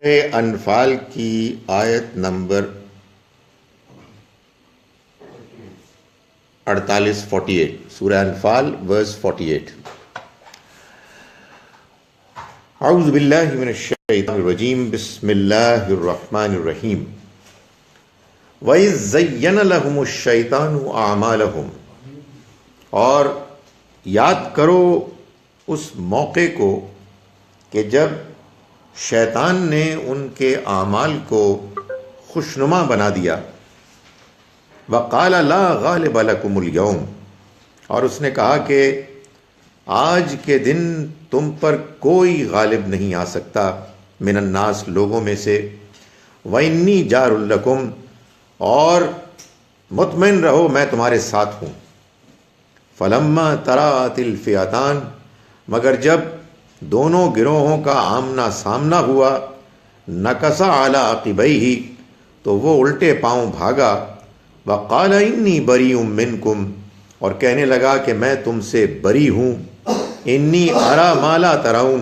انفال کی آیت نمبر 48 سورہ انفال ورس 48. اعوذ باللہ من الشیطان الرجیم بسم اللہ الرحمن الرحیم. وَإِذْ زَيَّنَ لَهُمُ الشَّيْطَانُ أَعْمَالَهُمْ، اور یاد کرو اس موقع کو کہ جب شیطان نے ان کے اعمال کو خوشنما بنا دیا. وَقَالَ لَا غَالِبَ لَكُمُ الْيَوْمَ، اور اس نے کہا کہ آج کے دن تم پر کوئی غالب نہیں آ سکتا، من الناس، لوگوں میں سے. وَإِنِّي جَارٌ لَكُمْ، اور مطمئن رہو میں تمہارے ساتھ ہوں. فَلَمَّا تَرَأَتِ الْفِئَتَانِ، مگر جب دونوں گروہوں کا آمنا سامنا ہوا، نَكَصَ عَلَىٰ عَقِبَيْهِ، تو وہ الٹے پاؤں بھاگا. وَقَالَ إِنِّي بَرِيءٌ مِّنكُمْ، اور کہنے لگا کہ میں تم سے بری ہوں. إِنِّي أَرَىٰ مَا لَا تَرَوْنَ،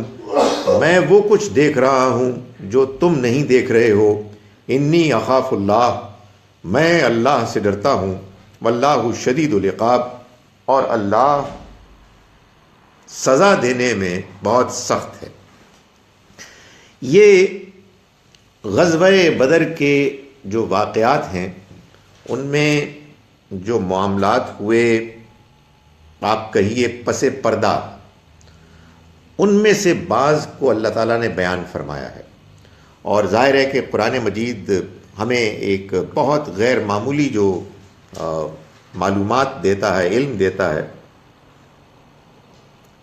میں وہ کچھ دیکھ رہا ہوں جو تم نہیں دیکھ رہے ہو. إِنِّي أَخَافُ اللَّهَ، میں اللہ سے ڈرتا ہوں. وَاللَّهُ شَدِيدُ الْعِقَابِ، اور اللہ سزا دینے میں بہت سخت ہے. یہ غزوہ بدر کے جو واقعات ہیں ان میں جو معاملات ہوئے، آپ کہیے پس پردہ، ان میں سے بعض کو اللہ تعالیٰ نے بیان فرمایا ہے. اور ظاہر ہے کہ قرآن مجید ہمیں ایک بہت غیر معمولی جو معلومات دیتا ہے، علم دیتا ہے،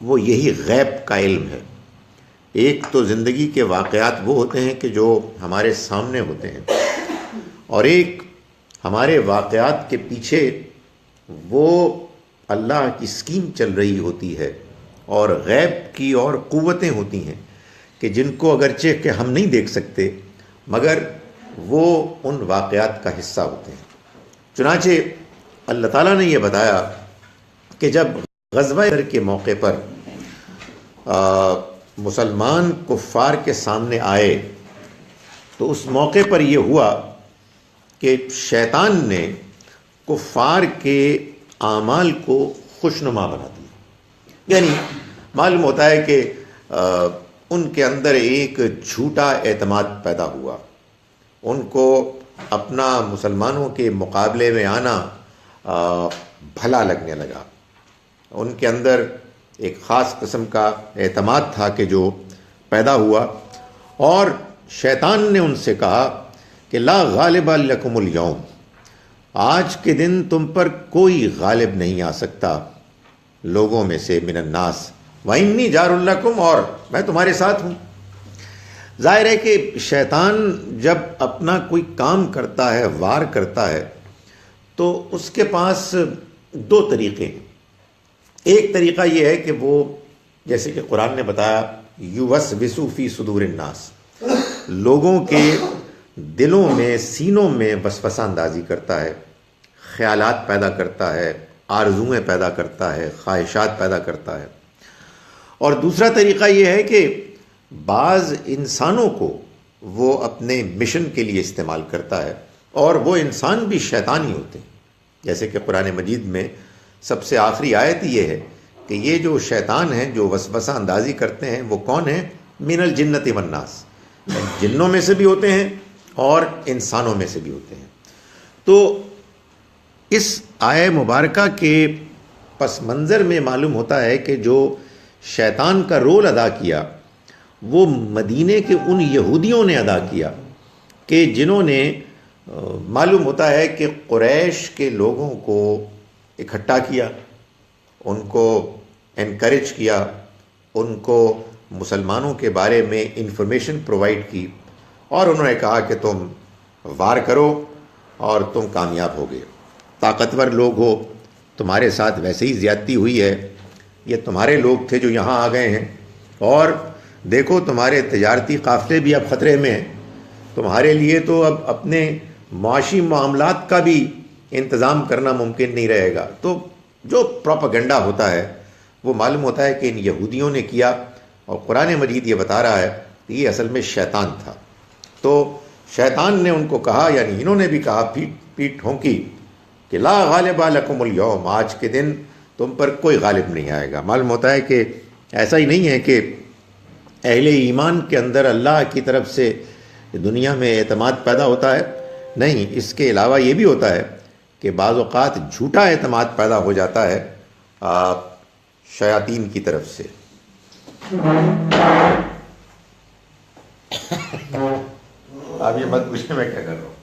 وہ یہی غیب کا علم ہے. ایک تو زندگی کے واقعات وہ ہوتے ہیں کہ جو ہمارے سامنے ہوتے ہیں، اور ایک ہمارے واقعات کے پیچھے وہ اللہ کی اسکیم چل رہی ہوتی ہے، اور غیب کی اور قوتیں ہوتی ہیں کہ جن کو اگرچہ کہ ہم نہیں دیکھ سکتے مگر وہ ان واقعات کا حصہ ہوتے ہیں. چنانچہ اللہ تعالیٰ نے یہ بتایا کہ جب غزوہ بدر کے موقع پر مسلمان کفار کے سامنے آئے تو اس موقع پر یہ ہوا کہ شیطان نے کفار کے اعمال کو خوشنما بنا دیا. یعنی معلوم ہوتا ہے کہ ان کے اندر ایک جھوٹا اعتماد پیدا ہوا. ان کو اپنا مسلمانوں کے مقابلے میں آنا بھلا لگنے لگا. ان کے اندر ایک خاص قسم کا اعتماد تھا کہ جو پیدا ہوا، اور شیطان نے ان سے کہا کہ لا غالب لکم اليوم، آج کے دن تم پر کوئی غالب نہیں آ سکتا لوگوں میں سے، من الناس. وَإِنِّي جَارٌ لَكُمْ، اور میں تمہارے ساتھ ہوں. ظاہر ہے کہ شیطان جب اپنا کوئی کام کرتا ہے، وار کرتا ہے، تو اس کے پاس دو طریقے ہیں. ایک طریقہ یہ ہے کہ وہ، جیسے کہ قرآن نے بتایا، یوسوس فی صدور الناس، لوگوں کے دلوں میں، سینوں میں وسوسہ اندازی کرتا ہے، خیالات پیدا کرتا ہے، آرزویں پیدا کرتا ہے، خواہشات پیدا کرتا ہے. اور دوسرا طریقہ یہ ہے کہ بعض انسانوں کو وہ اپنے مشن کے لیے استعمال کرتا ہے، اور وہ انسان بھی شیطان ہی ہوتے ہیں. جیسے کہ قرآن مجید میں سب سے آخری آیت یہ ہے کہ یہ جو شیطان ہیں جو وسوسہ اندازی کرتے ہیں وہ کون ہیں؟ من الجنت والناس، جنوں میں سے بھی ہوتے ہیں اور انسانوں میں سے بھی ہوتے ہیں. تو اس آیہ مبارکہ کے پس منظر میں معلوم ہوتا ہے کہ جو شیطان کا رول ادا کیا وہ مدینے کے ان یہودیوں نے ادا کیا کہ جنہوں نے معلوم ہوتا ہے کہ قریش کے لوگوں کو اکٹھا کیا، ان کو انکریج کیا، ان کو مسلمانوں کے بارے میں انفارمیشن پرووائڈ کی، اور انہوں نے کہا کہ تم وار کرو اور تم کامیاب ہو گئے. طاقتور لوگ ہو، تمہارے ساتھ ویسے ہی زیادتی ہوئی ہے، یہ تمہارے لوگ تھے جو یہاں آ گئے ہیں، اور دیکھو تمہارے تجارتی قافلے بھی اب خطرے میں ہیں، تمہارے لیے تو اب اپنے معاشی معاملات کا بھی انتظام کرنا ممکن نہیں رہے گا. تو جو پروپیگنڈا ہوتا ہے وہ معلوم ہوتا ہے کہ ان یہودیوں نے کیا، اور قرآن مجید یہ بتا رہا ہے کہ یہ اصل میں شیطان تھا. تو شیطان نے ان کو کہا، یعنی انہوں نے بھی کہا، پیٹ ٹھونکی کہ لا غالب لکم اليوم، آج کے دن تم پر کوئی غالب نہیں آئے گا۔ معلوم ہوتا ہے کہ ایسا ہی نہیں ہے کہ اہل ایمان کے اندر اللہ کی طرف سے دنیا میں اعتماد پیدا ہوتا ہے، نہیں، اس کے علاوہ یہ بھی ہوتا ہے کہ بعض اوقات جھوٹا اعتماد پیدا ہو جاتا ہے شیاطین کی طرف سے۔ آپ یہ مت پوچھیں میں کیا کر رہا ہوں،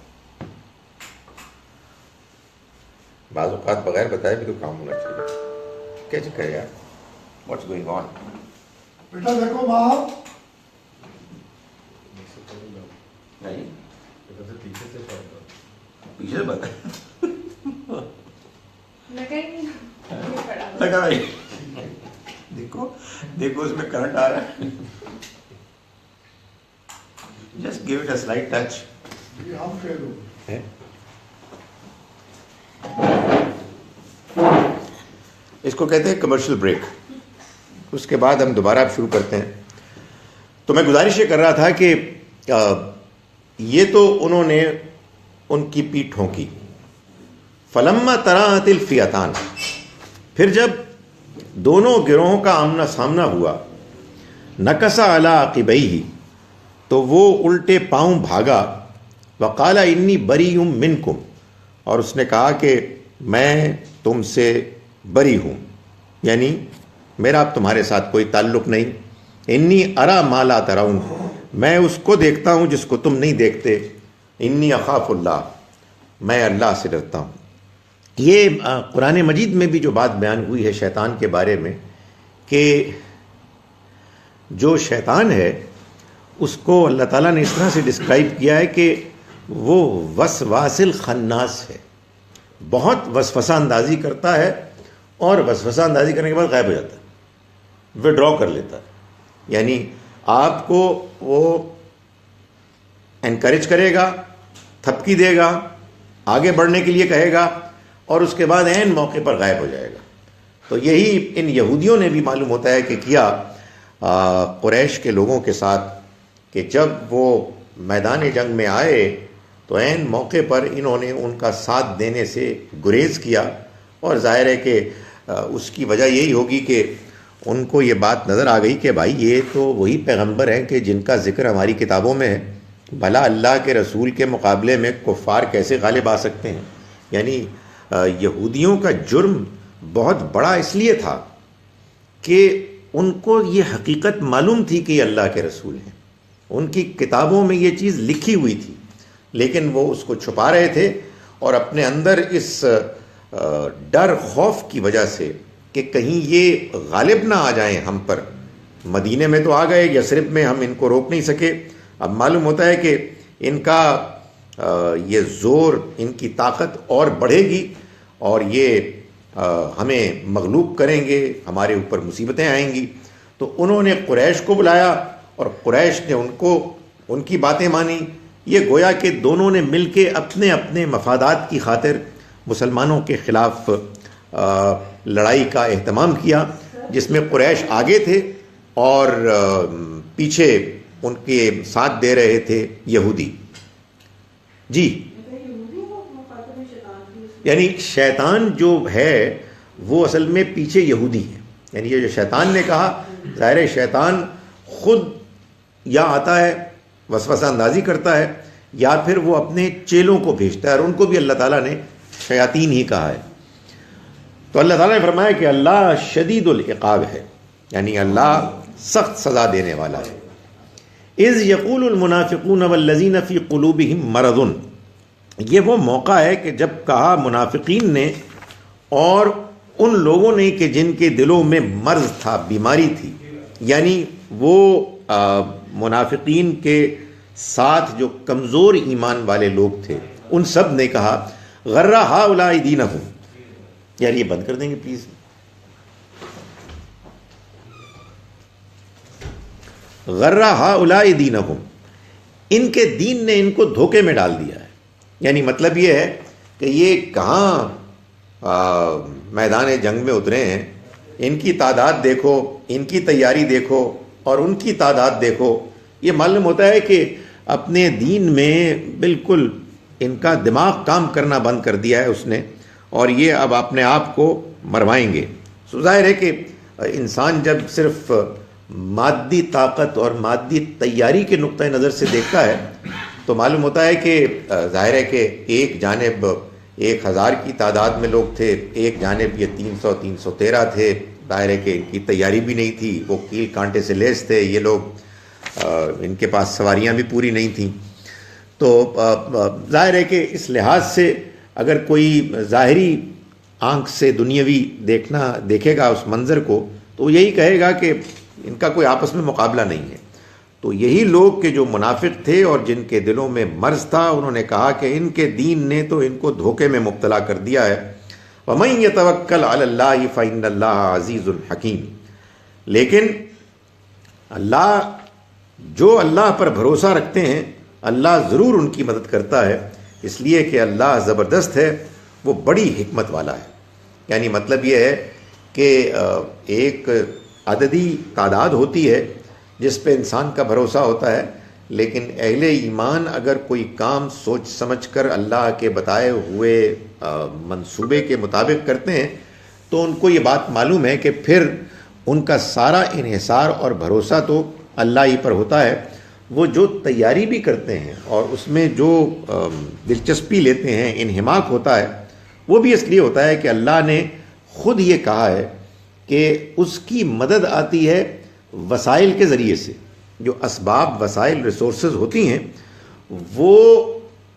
بعض اوقات بغیر بتائے بھی تو کام ہونا چاہیے۔ کیا چکر ہے یار، واٹس گوئنگ آن؟ بیٹا دیکھو ماں، نہیں پیچھے بتا لگا بھائی، دیکھو دیکھو اس میں کرنٹ آ رہا ہے، just give it a slight touch. ہم فیل ہو گئے۔ اس کو کہتے ہیں کمرشل بریک، اس کے بعد ہم دوبارہ اب شروع کرتے ہیں۔ تو میں گزارش یہ کر رہا تھا کہ یہ تو انہوں نے ان کی پیٹھ ٹھونکی، فلما تراءت الفئتان، پھر جب دونوں گروہوں کا آمنا سامنا ہوا، نکص علی عقبیہ، تو وہ الٹے پاؤں بھاگا، وقال انی بریء منکم، اور اس نے کہا کہ میں تم سے بری ہوں، یعنی میرا اب تمہارے ساتھ کوئی تعلق نہیں، انی ارا ما لا ترون، میں اس کو دیکھتا ہوں جس کو تم نہیں دیکھتے، انی اخاف اللہ، میں اللہ سے ڈرتا ہوں۔ یہ قرآن مجید میں بھی جو بات بیان ہوئی ہے شیطان کے بارے میں، کہ جو شیطان ہے اس کو اللہ تعالیٰ نے اس طرح سے ڈسکرائب کیا ہے کہ وہ وسواس الخناس ہے، بہت وسوسہ اندازی کرتا ہے، اور وسوسہ اندازی کرنے کے بعد غائب ہو جاتا ہے، وڈرا کر لیتا ہے، یعنی آپ کو وہ انکریج کرے گا، تھپکی دے گا، آگے بڑھنے کے لیے کہے گا، اور اس کے بعد عین موقع پر غائب ہو جائے گا۔ تو یہی ان یہودیوں نے بھی معلوم ہوتا ہے کہ کیا قریش کے لوگوں کے ساتھ، کہ جب وہ میدان جنگ میں آئے تو عین موقع پر انہوں نے ان کا ساتھ دینے سے گریز کیا، اور ظاہر ہے کہ اس کی وجہ یہی ہوگی کہ ان کو یہ بات نظر آ گئی کہ بھائی یہ تو وہی پیغمبر ہیں کہ جن کا ذکر ہماری کتابوں میں ہے، بھلا اللہ کے رسول کے مقابلے میں کفار کیسے غالب آ سکتے ہیں۔ یعنی یہودیوں کا جرم بہت بڑا اس لیے تھا کہ ان کو یہ حقیقت معلوم تھی کہ یہ اللہ کے رسول ہیں، ان کی کتابوں میں یہ چیز لکھی ہوئی تھی، لیکن وہ اس کو چھپا رہے تھے، اور اپنے اندر اس ڈر خوف کی وجہ سے کہ کہیں یہ غالب نہ آ جائیں ہم پر۔ مدینے میں تو آ گئے، یثرب میں ہم ان کو روک نہیں سکے، اب معلوم ہوتا ہے کہ ان کا یہ زور، ان کی طاقت اور بڑھے گی، اور یہ ہمیں مغلوب کریں گے، ہمارے اوپر مصیبتیں آئیں گی۔ تو انہوں نے قریش کو بلایا، اور قریش نے ان کی باتیں مانی۔ یہ گویا کہ دونوں نے مل کے اپنے اپنے مفادات کی خاطر مسلمانوں کے خلاف لڑائی کا اہتمام کیا، جس میں قریش آگے تھے اور پیچھے ان کے ساتھ دے رہے تھے یہودی۔ جی، یعنی شیطان جو ہے وہ اصل میں پیچھے یہودی ہے، یعنی یہ جو شیطان نے کہا، ظاہر شیطان خود یا آتا ہے وسوسہ اندازی کرتا ہے، یا پھر وہ اپنے چیلوں کو بھیجتا ہے، اور ان کو بھی اللہ تعالیٰ نے شیاطین ہی کہا ہے۔ تو اللہ تعالیٰ نے فرمایا کہ اللہ شدید العقاب ہے، یعنی اللہ سخت سزا دینے والا ہے۔ اذ یقول المنافقون والذین فی قلوبہم مرض، یہ وہ موقع ہے کہ جب کہا منافقین نے اور ان لوگوں نے کہ جن کے دلوں میں مرض تھا، بیماری تھی، یعنی وہ منافقین کے ساتھ جو کمزور ایمان والے لوگ تھے، ان سب نے کہا غر ہؤلاء دینہم، یار یہ بند کر دیں گے پلیز، غر ہؤلاء دینہم، ان کے دین نے ان کو دھوکے میں ڈال دیا ہے۔ یعنی مطلب یہ ہے کہ یہ کہاں میدان جنگ میں اترے ہیں، ان کی تعداد دیکھو، ان کی تیاری دیکھو، اور ان کی تعداد دیکھو، یہ معلوم ہوتا ہے کہ اپنے دین میں بالکل ان کا دماغ کام کرنا بند کر دیا ہے اس نے، اور یہ اب اپنے آپ کو مروائیں گے۔ ظاہر ہے کہ انسان جب صرف مادی طاقت اور مادی تیاری کے نقطہ نظر سے دیکھتا ہے تو معلوم ہوتا ہے کہ ظاہر ہے کہ ایک جانب 1000 کی تعداد میں لوگ تھے، ایک جانب یہ 313 تھے، ظاہر ہے کہ ان کی تیاری بھی نہیں تھی، وہ کیل کانٹے سے لیس تھے، یہ لوگ ان کے پاس سواریاں بھی پوری نہیں تھیں۔ تو ظاہر ہے کہ اس لحاظ سے اگر کوئی ظاہری آنکھ سے دنیاوی دیکھے گا اس منظر کو تو وہ یہی کہے گا کہ ان کا کوئی آپس میں مقابلہ نہیں ہے۔ تو یہی لوگ کہ جو منافق تھے اور جن کے دلوں میں مرض تھا، انہوں نے کہا کہ ان کے دین نے تو ان کو دھوکے میں مبتلا کر دیا ہے۔ وَمَن يَتَوَكَّلْ عَلَى اللَّهِ فَإِنَّ اللَّهَ عَزِيزٌ حَكِيمٌ، لیکن جو اللہ پر بھروسہ رکھتے ہیں اللہ ضرور ان کی مدد کرتا ہے، اس لیے کہ اللہ زبردست ہے، وہ بڑی حکمت والا ہے۔ یعنی مطلب یہ ہے کہ ایک عددی تعداد ہوتی ہے جس پہ انسان کا بھروسہ ہوتا ہے، لیکن اہل ایمان اگر کوئی کام سوچ سمجھ کر اللہ کے بتائے ہوئے منصوبے کے مطابق کرتے ہیں تو ان کو یہ بات معلوم ہے کہ پھر ان کا سارا انحصار اور بھروسہ تو اللہ ہی پر ہوتا ہے۔ وہ جو تیاری بھی کرتے ہیں اور اس میں جو دلچسپی لیتے ہیں، انہماک ہوتا ہے، وہ بھی اس لیے ہوتا ہے کہ اللہ نے خود یہ کہا ہے کہ اس کی مدد آتی ہے وسائل کے ذریعے سے۔ جو اسباب، وسائل، ریسورسز ہوتی ہیں وہ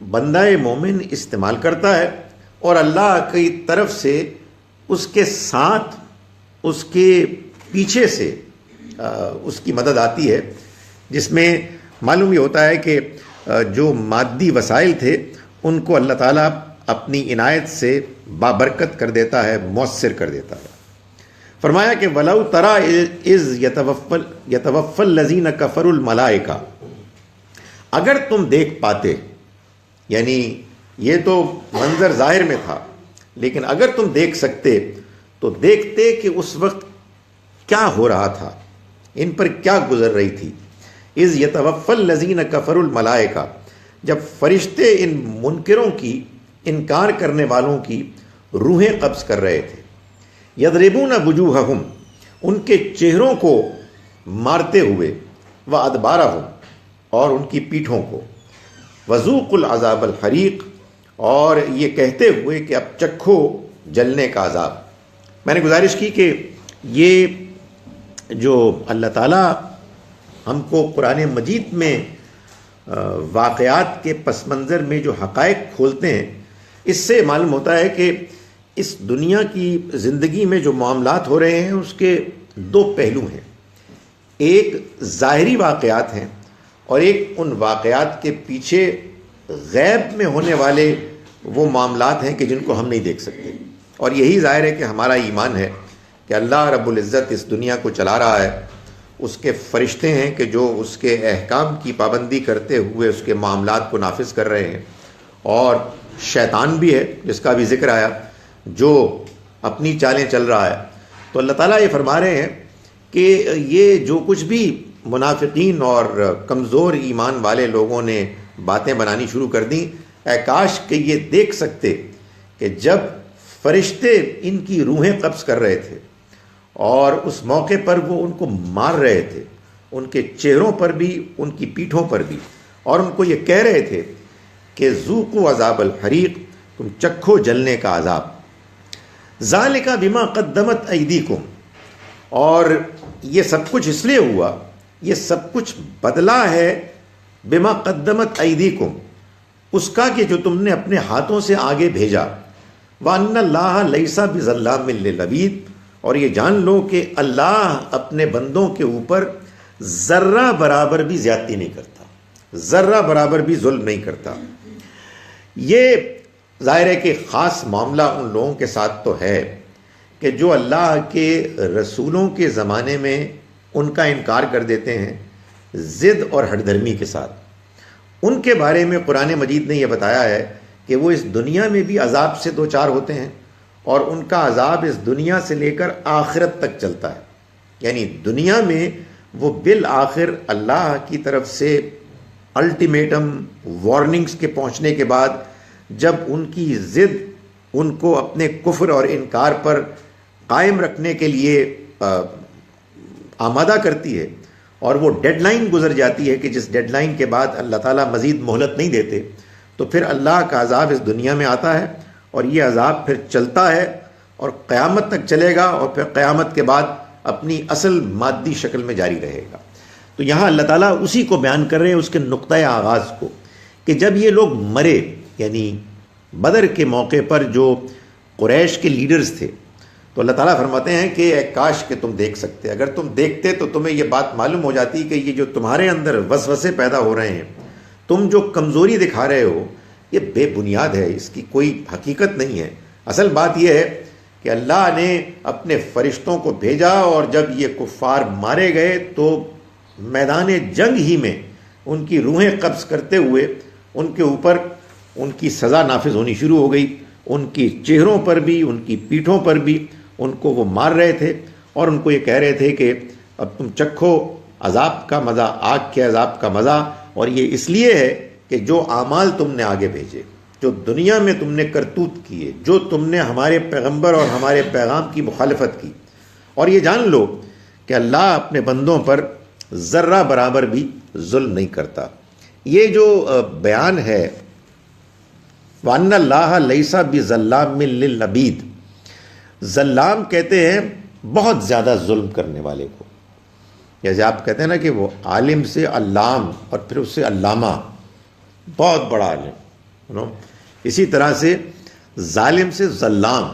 بندہ مومن استعمال کرتا ہے، اور اللہ کی طرف سے اس کے ساتھ، اس کے پیچھے سے اس کی مدد آتی ہے، جس میں معلوم یہ ہوتا ہے کہ جو مادی وسائل تھے ان کو اللہ تعالیٰ اپنی عنایت سے بابرکت کر دیتا ہے، مؤثر کر دیتا ہے۔ فرمایا کہ وَلَوْ تَرَىٰ إِذْ يَتَوَفَّى الَّذِينَ كَفَرُوا الْمَلَائِكَةَ، اگر تم دیکھ پاتے، یعنی یہ تو منظر ظاہر میں تھا، لیکن اگر تم دیکھ سکتے تو دیکھتے کہ اس وقت کیا ہو رہا تھا، ان پر کیا گزر رہی تھی۔ اِذْ يَتَوَفَّى الَّذِينَ كَفَرُوا الْمَلَائِكَةَ، جب فرشتے ان منکروں کی، انکار کرنے والوں کی روحیں قبض کر رہے تھے۔ یضربون وجوہہم، ان کے چہروں کو مارتے ہوئے، وادبارہم، اور ان کی پیٹھوں کو، وذوقوا العذاب الحریق، اور یہ کہتے ہوئے کہ اب چکھو جلنے کا عذاب۔ میں نے گزارش کی کہ یہ جو اللہ تعالیٰ ہم کو قرآن مجید میں واقعات کے پس منظر میں جو حقائق کھولتے ہیں، اس سے معلوم ہوتا ہے کہ اس دنیا کی زندگی میں جو معاملات ہو رہے ہیں اس کے دو پہلو ہیں۔ ایک ظاہری واقعات ہیں اور ایک ان واقعات کے پیچھے غیب میں ہونے والے وہ معاملات ہیں کہ جن کو ہم نہیں دیکھ سکتے۔ اور یہی ظاہر ہے کہ ہمارا ایمان ہے کہ اللہ رب العزت اس دنیا کو چلا رہا ہے، اس کے فرشتے ہیں کہ جو اس کے احکام کی پابندی کرتے ہوئے اس کے معاملات کو نافذ کر رہے ہیں، اور شیطان بھی ہے جس کا بھی ذکر آیا، جو اپنی چالیں چل رہا ہے۔ تو اللہ تعالیٰ یہ فرما رہے ہیں کہ یہ جو کچھ بھی منافقین اور کمزور ایمان والے لوگوں نے باتیں بنانی شروع کر دیں، اے کاش کہ یہ دیکھ سکتے کہ جب فرشتے ان کی روحیں قبض کر رہے تھے اور اس موقع پر وہ ان کو مار رہے تھے، ان کے چہروں پر بھی، ان کی پیٹھوں پر بھی، اور ان کو یہ کہہ رہے تھے کہ ذوقوا عذاب الحریق، تم چکھو جلنے کا عذاب۔ ذالک بما قدمت ایدیکم، اور یہ سب کچھ اس لیے ہوا، یہ سب کچھ بدلہ ہے بما قدمت ایدیکم، اس کا کہ جو تم نے اپنے ہاتھوں سے آگے بھیجا۔ وَأَنَّ اللَّهَ لَيْسَ بِظَلَّامٍ لِّلْعَبِيدِ، اور یہ جان لو کہ اللہ اپنے بندوں کے اوپر ذرہ برابر بھی زیادتی نہیں کرتا، ذرہ برابر بھی ظلم نہیں کرتا۔ یہ ظاہر ہے کہ خاص معاملہ ان لوگوں کے ساتھ تو ہے کہ جو اللہ کے رسولوں کے زمانے میں ان کا انکار کر دیتے ہیں ضد اور ہٹ دھرمی کے ساتھ۔ ان کے بارے میں قرآن مجید نے یہ بتایا ہے کہ وہ اس دنیا میں بھی عذاب سے دوچار ہوتے ہیں، اور ان کا عذاب اس دنیا سے لے کر آخرت تک چلتا ہے۔ یعنی دنیا میں وہ بالآخر اللہ کی طرف سے الٹیمیٹم وارننگز کے پہنچنے کے بعد جب ان کی ضد ان کو اپنے کفر اور انکار پر قائم رکھنے کے لیے آمادہ کرتی ہے اور وہ ڈیڈ لائن گزر جاتی ہے کہ جس ڈیڈ لائن کے بعد اللہ تعالیٰ مزید مہلت نہیں دیتے، تو پھر اللہ کا عذاب اس دنیا میں آتا ہے اور یہ عذاب پھر چلتا ہے اور قیامت تک چلے گا اور پھر قیامت کے بعد اپنی اصل مادی شکل میں جاری رہے گا۔ تو یہاں اللہ تعالیٰ اسی کو بیان کر رہے ہیں، اس کے نقطۂ آغاز کو، کہ جب یہ لوگ مرے، یعنی بدر کے موقع پر جو قریش کے لیڈرز تھے، تو اللہ تعالیٰ فرماتے ہیں کہ اے کاش کہ تم دیکھ سکتے، اگر تم دیکھتے تو تمہیں یہ بات معلوم ہو جاتی کہ یہ جو تمہارے اندر وسوسے پیدا ہو رہے ہیں، تم جو کمزوری دکھا رہے ہو، یہ بے بنیاد ہے، اس کی کوئی حقیقت نہیں ہے۔ اصل بات یہ ہے کہ اللہ نے اپنے فرشتوں کو بھیجا اور جب یہ کفار مارے گئے تو میدان جنگ ہی میں ان کی روحیں قبض کرتے ہوئے ان کے اوپر ان کی سزا نافذ ہونی شروع ہو گئی، ان کی چہروں پر بھی، ان کی پیٹھوں پر بھی ان کو وہ مار رہے تھے اور ان کو یہ کہہ رہے تھے کہ اب تم چکھو عذاب کا مزہ، آگ کے عذاب کا مزہ، اور یہ اس لیے ہے کہ جو اعمال تم نے آگے بھیجے، جو دنیا میں تم نے کرتوت کیے، جو تم نے ہمارے پیغمبر اور ہمارے پیغام کی مخالفت کی، اور یہ جان لو کہ اللہ اپنے بندوں پر ذرہ برابر بھی ظلم نہیں کرتا۔ یہ جو بیان ہے وَأَنَّ اللَّهَ لَيْسَ بِظَلَّامٍ لِّلْعَبِيدِ، ظلام کہتے ہیں بہت زیادہ ظلم کرنے والے کو، جیسے آپ کہتے ہیں نا کہ وہ عالم سے علام اور پھر اس سے علامہ، بہت بڑا عالم، اسی طرح سے ظالم سے ظلام،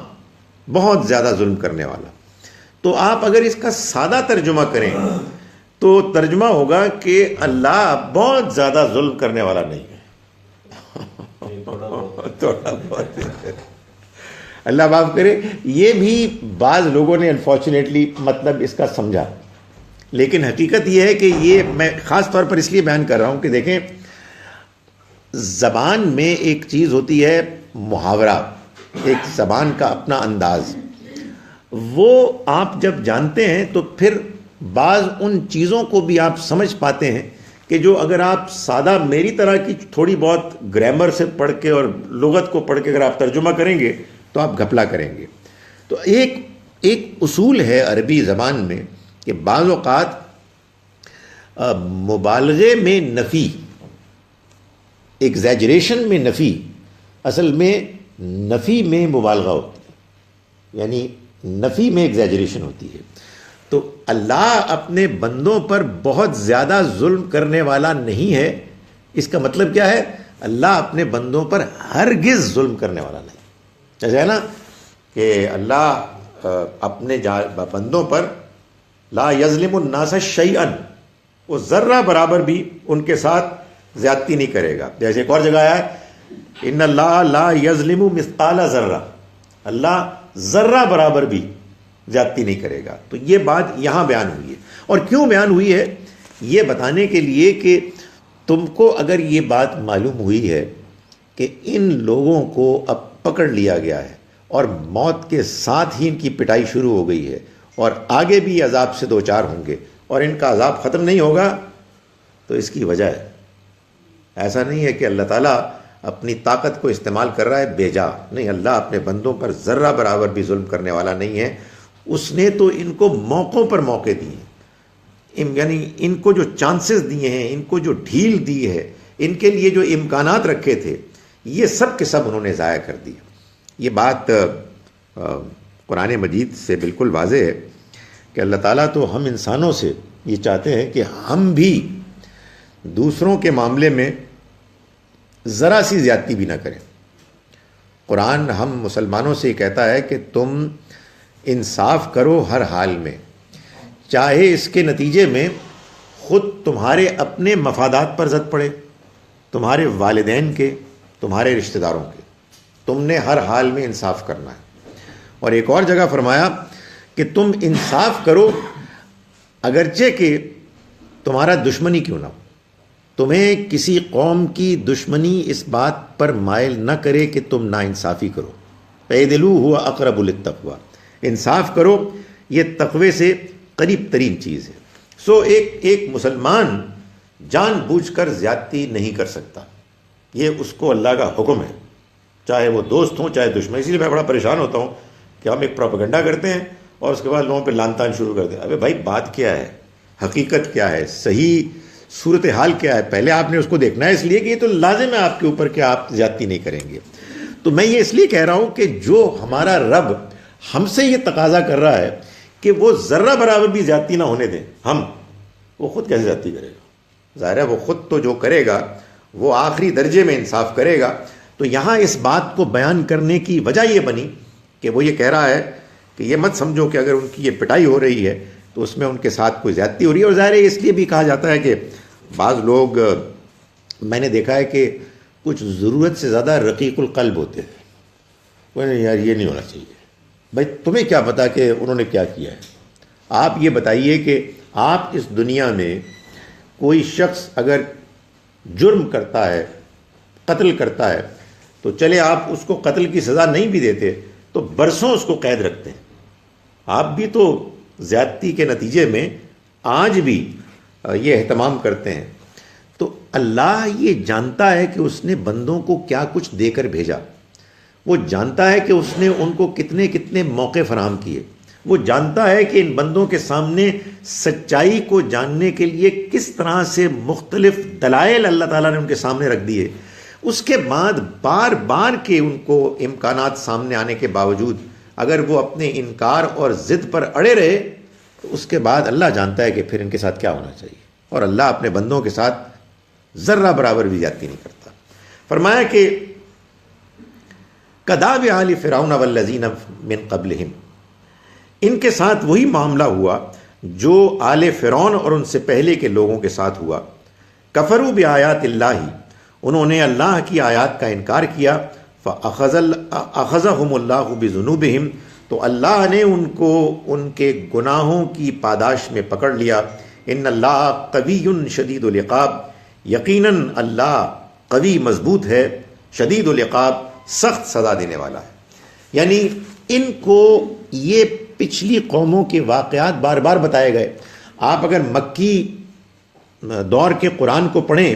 بہت زیادہ ظلم کرنے والا۔ تو آپ اگر اس کا سادہ ترجمہ کریں تو ترجمہ ہوگا کہ اللہ بہت زیادہ ظلم کرنے والا نہیں ہے، تھوڑا بہت اللہ معاف کرے۔ یہ بھی بعض لوگوں نے انفارچونیٹلی مطلب اس کا سمجھا، لیکن حقیقت یہ ہے کہ یہ میں خاص طور پر اس لیے بیان کر رہا ہوں کہ دیکھیں، زبان میں ایک چیز ہوتی ہے محاورہ، ایک زبان کا اپنا انداز، وہ آپ جب جانتے ہیں تو پھر بعض ان چیزوں کو بھی آپ سمجھ پاتے ہیں کہ جو اگر آپ سادہ میری طرح کی تھوڑی بہت گرامر سے پڑھ کے اور لغت کو پڑھ کے اگر آپ ترجمہ کریں گے تو آپ گھپلا کریں گے۔ تو ایک اصول ہے عربی زبان میں کہ بعض اوقات مبالغے میں نفی، ایگزیجریشن میں نفی، اصل میں نفی میں مبالغہ ہوتی ہے، یعنی نفی میں ایگزیجریشن ہوتی ہے۔ تو اللہ اپنے بندوں پر بہت زیادہ ظلم کرنے والا نہیں ہے، اس کا مطلب کیا ہے؟ اللہ اپنے بندوں پر ہرگز ظلم کرنے والا نہیں۔ جیسے ہے نا کہ اللہ اپنے بندوں پر لا یظلم الناس شیئا، وہ ذرہ برابر بھی ان کے ساتھ زیادتی نہیں کرے گا۔ جیسے ایک اور جگہ آیا ہے ان اللہ لا یظلم مثقال ذرہ، اللہ ذرہ برابر بھی زیادتی نہیں کرے گا۔ تو یہ بات یہاں بیان ہوئی ہے، اور کیوں بیان ہوئی ہے؟ یہ بتانے کے لیے کہ تم کو اگر یہ بات معلوم ہوئی ہے کہ ان لوگوں کو اب پکڑ لیا گیا ہے اور موت کے ساتھ ہی ان کی پٹائی شروع ہو گئی ہے اور آگے بھی عذاب سے دوچار ہوں گے اور ان کا عذاب ختم نہیں ہوگا، تو اس کی وجہ ہے، ایسا نہیں ہے کہ اللہ تعالیٰ اپنی طاقت کو استعمال کر رہا ہے بے جا، نہیں، اللہ اپنے بندوں پر ذرہ برابر بھی ظلم کرنے والا نہیں ہے۔ اس نے تو ان کو موقعوں پر موقع دیے، یعنی ان کو جو چانسز دیے ہیں، ان کو جو ڈھیل دی ہے، ان کے لیے جو امکانات رکھے تھے، یہ سب کے سب انہوں نے ضائع کر دیے۔ یہ بات قرآن مجید سے بالکل واضح ہے کہ اللہ تعالیٰ تو ہم انسانوں سے یہ چاہتے ہیں کہ ہم بھی دوسروں کے معاملے میں ذرا سی زیادتی بھی نہ کریں۔ قرآن ہم مسلمانوں سے کہتا ہے کہ تم انصاف کرو ہر حال میں، چاہے اس کے نتیجے میں خود تمہارے اپنے مفادات پر زد پڑے، تمہارے والدین کے، تمہارے رشتہ داروں کے، تم نے ہر حال میں انصاف کرنا ہے۔ اور ایک اور جگہ فرمایا کہ تم انصاف کرو اگرچہ کہ تمہارا دشمنی کیوں نہ ہو، تمہیں کسی قوم کی دشمنی اس بات پر مائل نہ کرے کہ تم ناانصافی کرو۔ اعدلوا هو اقرب للتقوی، انصاف کرو، یہ تقوی سے قریب ترین چیز ہے۔ ایک مسلمان جان بوجھ کر زیادتی نہیں کر سکتا، یہ اس کو اللہ کا حکم ہے، چاہے وہ دوست ہوں چاہے دشمن۔ اسی لیے میں بڑا پریشان ہوتا ہوں کہ ہم ایک پروپیگنڈا کرتے ہیں اور اس کے بعد لوگوں پہ لان تان شروع کر دیں۔ ابے بھائی بات کیا ہے، حقیقت کیا ہے، صحیح صورتحال کیا ہے، پہلے آپ نے اس کو دیکھنا ہے، اس لیے کہ یہ تو لازم ہے آپ کے اوپر کہ آپ زیادتی نہیں کریں گے۔ تو میں یہ اس لیے کہہ رہا ہوں کہ جو ہمارا رب ہم سے یہ تقاضا کر رہا ہے کہ وہ ذرہ برابر بھی زیادتی نہ ہونے دیں، وہ خود کیسے زیادتی کرے گا؟ ظاہر ہے وہ خود تو جو کرے گا وہ آخری درجے میں انصاف کرے گا۔ تو یہاں اس بات کو بیان کرنے کی وجہ یہ بنی کہ وہ یہ کہہ رہا ہے کہ یہ مت سمجھو کہ اگر ان کی یہ پٹائی ہو رہی ہے تو اس میں ان کے ساتھ کوئی زیادتی ہو رہی ہے۔ اور ظاہر ہے اس لیے بھی کہا جاتا ہے کہ بعض لوگ، میں نے دیکھا ہے کہ کچھ ضرورت سے زیادہ رقیق القلب ہوتے ہیں، وہ یار یہ نہیں ہونا چاہیے۔ بھائی تمہیں کیا پتا کہ انہوں نے کیا کیا ہے؟ آپ یہ بتائیے کہ آپ اس دنیا میں کوئی شخص اگر جرم کرتا ہے، قتل کرتا ہے، تو چلے آپ اس کو قتل کی سزا نہیں بھی دیتے تو برسوں اس کو قید رکھتے ہیں۔ آپ بھی تو زیادتی کے نتیجے میں آج بھی یہ اہتمام کرتے ہیں۔ تو اللہ یہ جانتا ہے کہ اس نے بندوں کو کیا کچھ دے کر بھیجا، وہ جانتا ہے کہ اس نے ان کو کتنے کتنے موقع فراہم کیے، وہ جانتا ہے کہ ان بندوں کے سامنے سچائی کو جاننے کے لیے کس طرح سے مختلف دلائل اللہ تعالیٰ نے ان کے سامنے رکھ دیے۔ اس کے بعد بار بار کے ان کو امکانات سامنے آنے کے باوجود اگر وہ اپنے انکار اور ضد پر اڑے رہے تو اس کے بعد اللہ جانتا ہے کہ پھر ان کے ساتھ کیا ہونا چاہیے، اور اللہ اپنے بندوں کے ساتھ ذرہ برابر بھی زیادتی نہیں کرتا۔ فرمایا کہ کداب آل فرعون والذین من قبلہم، ان کے ساتھ وہی معاملہ ہوا جو آل فرعون اور ان سے پہلے کے لوگوں کے ساتھ ہوا۔ کفروا بآیات اللہ، انہوں نے اللہ کی آیات کا انکار کیا۔ فأخذهم اللہ بذنوبہم، تو اللہ نے ان کو ان کے گناہوں کی پاداش میں پکڑ لیا۔ ان اللہ قوی شدید العقاب، یقیناً اللہ قوی مضبوط ہے، شدید العقاب سخت سزا دینے والا ہے۔ یعنی ان کو یہ پچھلی قوموں کے واقعات بار بار بتائے گئے۔ آپ اگر مکی دور کے قرآن کو پڑھیں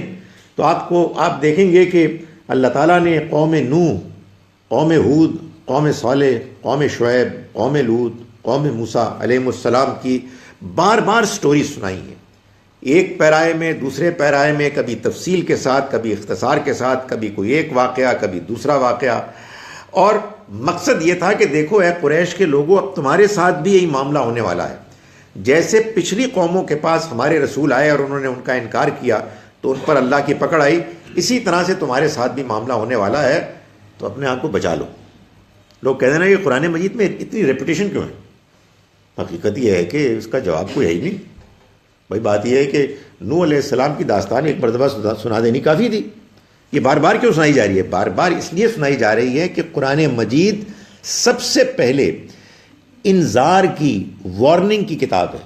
تو آپ دیکھیں گے کہ اللہ تعالیٰ نے قوم نوح، قوم ہود، قوم صالح، قوم شعیب، قوم لوط، قوم موسیٰ علیہ السلام کی بار بار سٹوری سنائی ہیں، ایک پیرائے میں دوسرے پیرائے میں، کبھی تفصیل کے ساتھ کبھی اختصار کے ساتھ، کبھی کوئی ایک واقعہ کبھی دوسرا واقعہ۔ اور مقصد یہ تھا کہ دیکھو اے قریش کے لوگوں، اب تمہارے ساتھ بھی یہی معاملہ ہونے والا ہے۔ جیسے پچھلی قوموں کے پاس ہمارے رسول آئے اور انہوں نے ان کا انکار کیا تو ان پر اللہ کی پکڑ آئی، اسی طرح سے تمہارے ساتھ بھی معاملہ ہونے والا ہے، تو اپنے آپ کو بچا لو۔ لوگ کہتے ہیں نا کہ قرآن مجید میں اتنی ریپیٹیشن کیوں ہے؟ حقیقت یہ ہے کہ اس کا جواب کوئی ہے ہی نہیں۔ بھائی بات یہ ہے کہ نوح علیہ السلام کی داستان ایک مرتبہ سنا دینی کافی تھی، یہ بار بار کیوں سنائی جا رہی ہے؟ بار بار اس لیے سنائی جا رہی ہے کہ قرآن مجید سب سے پہلے انذار کی، وارننگ کی کتاب ہے۔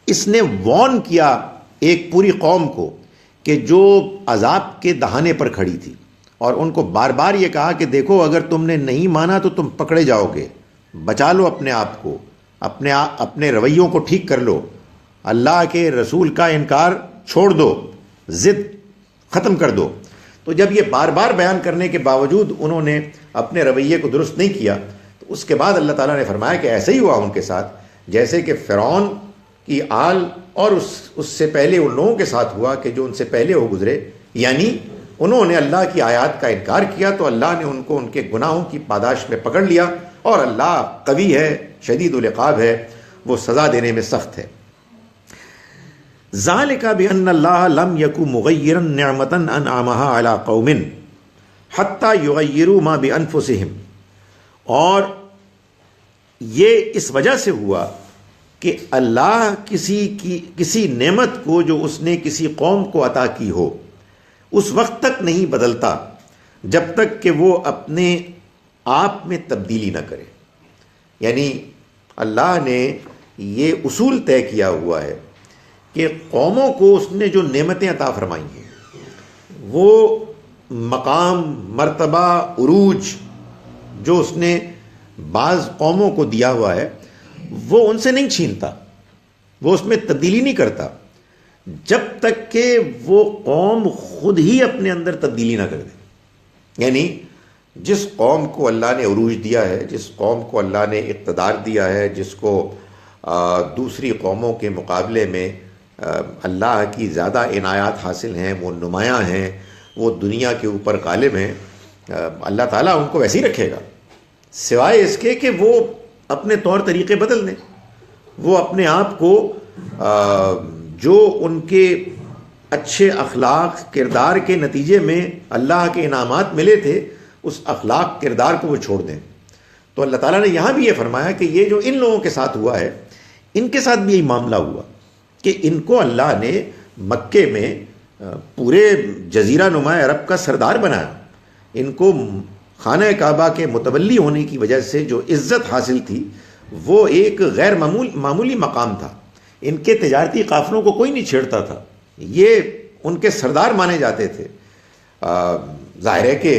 اس نے وارن کیا ایک پوری قوم کو کہ جو عذاب کے دہانے پر کھڑی تھی، اور ان کو بار بار یہ کہا کہ دیکھو اگر تم نے نہیں مانا تو تم پکڑے جاؤ گے، بچا لو اپنے آپ کو، اپنے رویوں کو ٹھیک کر لو، اللہ کے رسول کا انکار چھوڑ دو، ضد ختم کر دو۔ تو جب یہ بار بار بیان کرنے کے باوجود انہوں نے اپنے رویے کو درست نہیں کیا تو اس کے بعد اللہ تعالیٰ نے فرمایا کہ ایسے ہی ہوا ان کے ساتھ جیسے کہ فرعون کی آل اور اس سے پہلے ان لوگوں کے ساتھ ہوا کہ جو ان سے پہلے ہو گزرے، یعنی انہوں نے اللہ کی آیات کا انکار کیا تو اللہ نے ان کو ان کے گناہوں کی پاداش میں پکڑ لیا، اور اللہ قوی ہے، شدید العقاب ہے، وہ سزا دینے میں سخت ہے۔ ذالک بأن اللہ لم یک مغیرا نعمتا انعمها علی قوم حتی یغیروا ما بانفسہم، اور یہ اس وجہ سے ہوا کہ اللہ کسی نعمت کو جو اس نے کسی قوم کو عطا کی ہو اس وقت تک نہیں بدلتا جب تک کہ وہ اپنے آپ میں تبدیلی نہ کرے۔ یعنی اللہ نے یہ اصول طے کیا ہوا ہے کہ قوموں کو اس نے جو نعمتیں عطا فرمائی ہیں وہ مقام، مرتبہ، عروج جو اس نے بعض قوموں کو دیا ہوا ہے وہ ان سے نہیں چھینتا، وہ اس میں تبدیلی نہیں کرتا۔ جب تک کہ وہ قوم خود ہی اپنے اندر تبدیلی نہ کر دے. یعنی جس قوم کو اللہ نے عروج دیا ہے، جس قوم کو اللہ نے اقتدار دیا ہے، جس کو دوسری قوموں کے مقابلے میں اللہ کی زیادہ عنایات حاصل ہیں، وہ نمایاں ہیں، وہ دنیا کے اوپر غالب ہیں، اللہ تعالیٰ ان کو ویسے ہی رکھے گا، سوائے اس کے کہ وہ اپنے طور طریقے بدل دیں. وہ اپنے آپ کو جو ان کے اچھے اخلاق کردار کے نتیجے میں اللہ کے انعامات ملے تھے، اس اخلاق کردار کو وہ چھوڑ دیں. تو اللہ تعالیٰ نے یہاں بھی یہ فرمایا کہ یہ جو ان لوگوں کے ساتھ ہوا ہے، ان کے ساتھ بھی یہی معاملہ ہوا کہ ان کو اللہ نے مکے میں پورے جزیرہ نما عرب کا سردار بنایا. ان کو خانہ کعبہ کے متولی ہونے کی وجہ سے جو عزت حاصل تھی وہ ایک غیر معمولی مقام تھا. ان کے تجارتی قافلوں کو کوئی نہیں چھیڑتا تھا، یہ ان کے سردار مانے جاتے تھے. ظاہر ہے کہ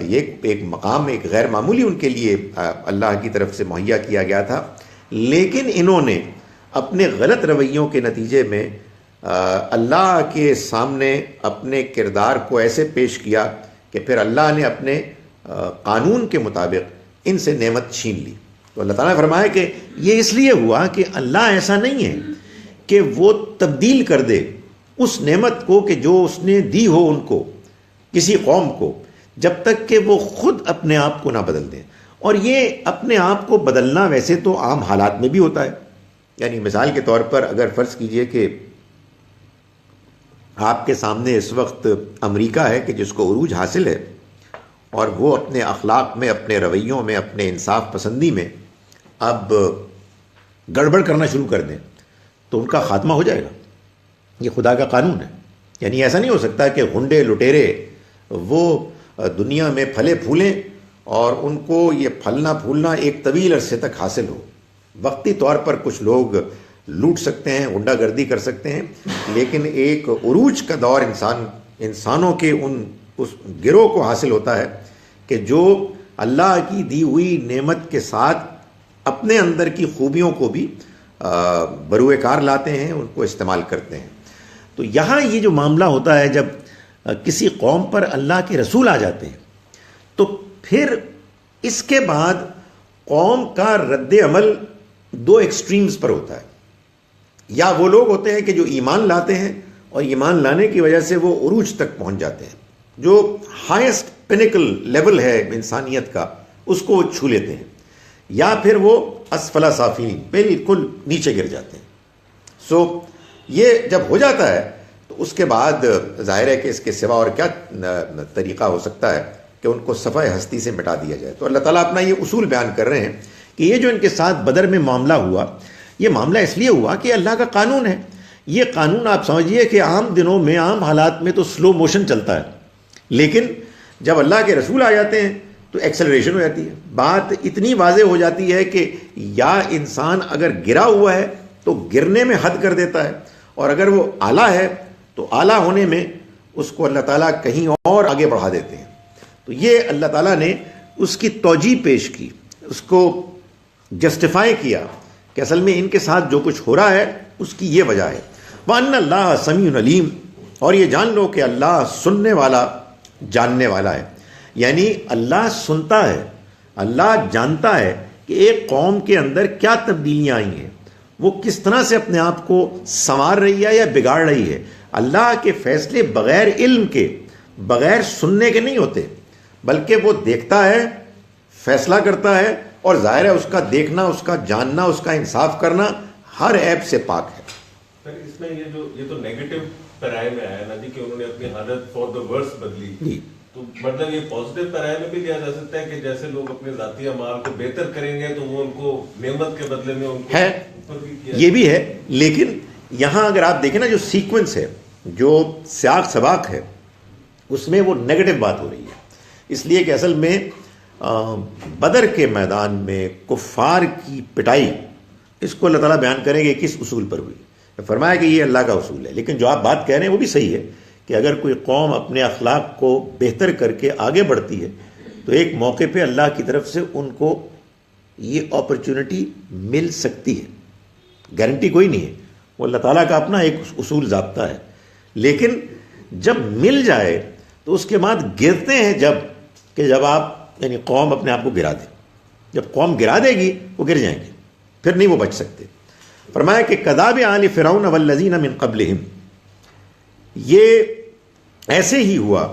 یہ ایک مقام ایک غیر معمولی ان کے لیے اللہ کی طرف سے مہیا کیا گیا تھا. لیکن انہوں نے اپنے غلط رویوں کے نتیجے میں اللہ کے سامنے اپنے کردار کو ایسے پیش کیا کہ پھر اللہ نے اپنے قانون کے مطابق ان سے نعمت چھین لی. تو اللہ تعالیٰ نے فرمایا کہ یہ اس لیے ہوا کہ اللہ ایسا نہیں ہے کہ وہ تبدیل کر دے اس نعمت کو کہ جو اس نے دی ہو ان کو کسی قوم کو، جب تک کہ وہ خود اپنے آپ کو نہ بدل دیں. اور یہ اپنے آپ کو بدلنا ویسے تو عام حالات میں بھی ہوتا ہے. یعنی مثال کے طور پر اگر فرض کیجئے کہ آپ کے سامنے اس وقت امریکہ ہے کہ جس کو عروج حاصل ہے، اور وہ اپنے اخلاق میں، اپنے رویوں میں، اپنے انصاف پسندی میں اب گڑبڑ کرنا شروع کر دیں تو ان کا خاتمہ ہو جائے گا. یہ خدا کا قانون ہے. یعنی ایسا نہیں ہو سکتا کہ غنڈے لٹیرے وہ دنیا میں پھلے پھولیں اور ان کو یہ پھلنا پھولنا ایک طویل عرصے تک حاصل ہو. وقتی طور پر کچھ لوگ لوٹ سکتے ہیں، غنڈہ گردی کر سکتے ہیں، لیکن ایک عروج کا دور انسانوں کے اس گروہ کو حاصل ہوتا ہے کہ جو اللہ کی دی ہوئی نعمت کے ساتھ اپنے اندر کی خوبیوں کو بھی بروئے کار لاتے ہیں، ان کو استعمال کرتے ہیں. تو یہاں یہ جو معاملہ ہوتا ہے، جب کسی قوم پر اللہ کے رسول آ جاتے ہیں تو پھر اس کے بعد قوم کا رد عمل دو ایکسٹریمز پر ہوتا ہے. یا وہ لوگ ہوتے ہیں کہ جو ایمان لاتے ہیں اور ایمان لانے کی وجہ سے وہ عروج تک پہنچ جاتے ہیں، جو ہائیسٹ پینیکل لیول ہے انسانیت کا اس کو چھو لیتے ہیں. یا پھر وہ اسفل سافلین بالکل نیچے گر جاتے ہیں. سو یہ جب ہو جاتا ہے تو اس کے بعد ظاہر ہے کہ اس کے سوا اور کیا طریقہ ہو سکتا ہے کہ ان کو صفحہ ہستی سے مٹا دیا جائے. تو اللہ تعالیٰ اپنا یہ اصول بیان کر رہے ہیں کہ یہ جو ان کے ساتھ بدر میں معاملہ ہوا، یہ معاملہ اس لیے ہوا کہ اللہ کا قانون ہے. یہ قانون آپ سمجھیے کہ عام دنوں میں، عام حالات میں تو سلو موشن چلتا ہے، لیکن جب اللہ کے رسول آ جاتے ہیں تو ایکسلریشن ہو جاتی ہے. بات اتنی واضح ہو جاتی ہے کہ یا انسان اگر گرا ہوا ہے تو گرنے میں حد کر دیتا ہے، اور اگر وہ اعلیٰ ہے تو اعلیٰ ہونے میں اس کو اللہ تعالیٰ کہیں اور آگے بڑھا دیتے ہیں. تو یہ اللہ تعالیٰ نے اس کی توجیہ پیش کی، اس کو جسٹیفائی کیا کہ اصل میں ان کے ساتھ جو کچھ ہو رہا ہے اس کی یہ وجہ ہے. وَأَنَّ اللَّهَ سَمِيعٌ عَلِيمٌ، اور یہ جان لو کہ اللہ سننے والا، جاننے والا ہے. یعنی اللہ سنتا ہے، اللہ جانتا ہے کہ ایک قوم کے اندر کیا تبدیلیاں آئی ہیں، وہ کس طرح سے اپنے آپ کو سنوار رہی ہے یا بگاڑ رہی ہے. اللہ کے فیصلے بغیر علم کے، بغیر سننے کے نہیں ہوتے، بلکہ وہ دیکھتا ہے، فیصلہ کرتا ہے، اور ظاہر ہے اس کا دیکھنا، اس کا جاننا، اس کا انصاف کرنا ہر عیب سے پاک ہے. اس میں یہ تو نیگیٹو پیرائے میں آیا نا جی کہ انہوں نے اپنی حالت فار دا ورس بدلی جی. تو مطلب یہ پازیٹیو پیرائے میں بھی لیا جا سکتا ہے کہ جیسے لوگ اپنے ذاتی اعمال کو بہتر کریں گے تو وہ ان کو نعمت کے بدلے میں ان کو ہے، اوپر بھی کیا. یہ بھی ہے. لیکن یہاں اگر آپ دیکھیں نا جو سیکوینس ہے، جو سیاق سباق ہے، اس میں وہ نیگیٹو بات ہو رہی ہے. اس لیے کہ اصل میں بدر کے میدان میں کفار کی پٹائی، اس کو اللہ تعالیٰ بیان کریں گے کس اصول پر ہوئی. فرمایا کہ یہ اللہ کا اصول ہے. لیکن جو آپ بات کہہ رہے ہیں وہ بھی صحیح ہے کہ اگر کوئی قوم اپنے اخلاق کو بہتر کر کے آگے بڑھتی ہے تو ایک موقع پہ اللہ کی طرف سے ان کو یہ اپرچونٹی مل سکتی ہے. گارنٹی کوئی نہیں ہے. وہ اللہ تعالیٰ کا اپنا ایک اصول ضابطہ ہے، لیکن جب مل جائے تو اس کے بعد گرتے ہیں جب آپ یعنی قوم اپنے آپ کو گرا دے، جب قوم گرا دے گی وہ گر جائیں گے، پھر نہیں وہ بچ سکتے۔ فرمایا کہ کذاب آل فرعون والذین من قبلہم، یہ ایسے ہی ہوا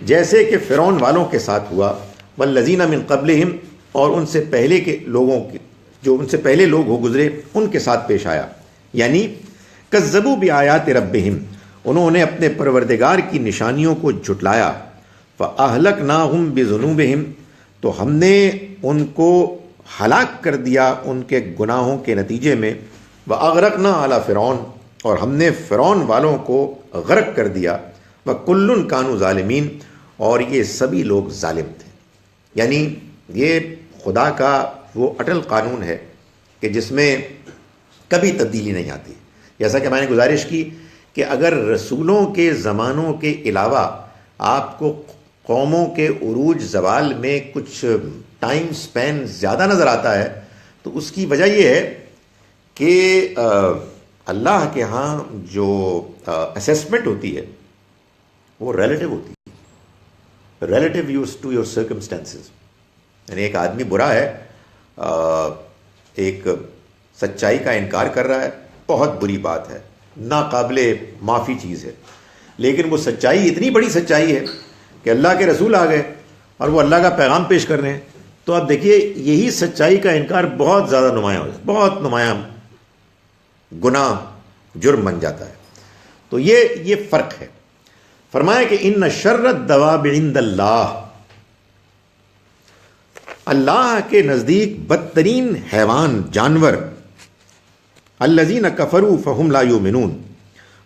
جیسے کہ فرعون والوں کے ساتھ ہوا، والذین من قبلہم، اور ان سے پہلے کے لوگوں کے جو ان سے پہلے لوگ ہو گزرے ان کے ساتھ پیش آیا، یعنی کذبوا بآیات ربہم، انہوں نے اپنے پروردگار کی نشانیوں کو جھٹلایا، فأہلکناہم بذنوبہم، تو ہم نے ان کو ہلاک کر دیا ان کے گناہوں کے نتیجے میں، وأغرقنا علی فرعون، اور ہم نے فرعون والوں کو غرق کر دیا، وکل کانوا ظالمین، اور یہ سبھی لوگ ظالم تھے۔ یعنی یہ خدا کا وہ اٹل قانون ہے کہ جس میں کبھی تبدیلی نہیں آتی، جیسا کہ میں نے گزارش کی کہ اگر رسولوں کے زمانوں کے علاوہ آپ کو قوموں کے عروج زوال میں کچھ ٹائم سپین زیادہ نظر آتا ہے تو اس کی وجہ یہ ہے کہ اللہ کے ہاں جو اسیسمنٹ ہوتی ہے وہ ریلیٹیو ہوتی ہے، relative use to your circumstances. یعنی ایک آدمی برا ہے، ایک سچائی کا انکار کر رہا ہے، بہت بری بات ہے، ناقابل معافی چیز ہے، لیکن وہ سچائی اتنی بڑی سچائی ہے کہ اللہ کے رسول آ گئے اور وہ اللہ کا پیغام پیش کر رہے ہیں، تو آپ دیکھیے یہی سچائی کا انکار بہت زیادہ نمایاں ہو، بہت نمایاں گناہ جرم بن جاتا ہے۔ تو یہ فرق ہے۔ فرمایا کہ ان شر الدواب عند اللہ، اللہ کے نزدیک بدترین حیوان جانور، الذین کفروا فہم لا یؤمنون،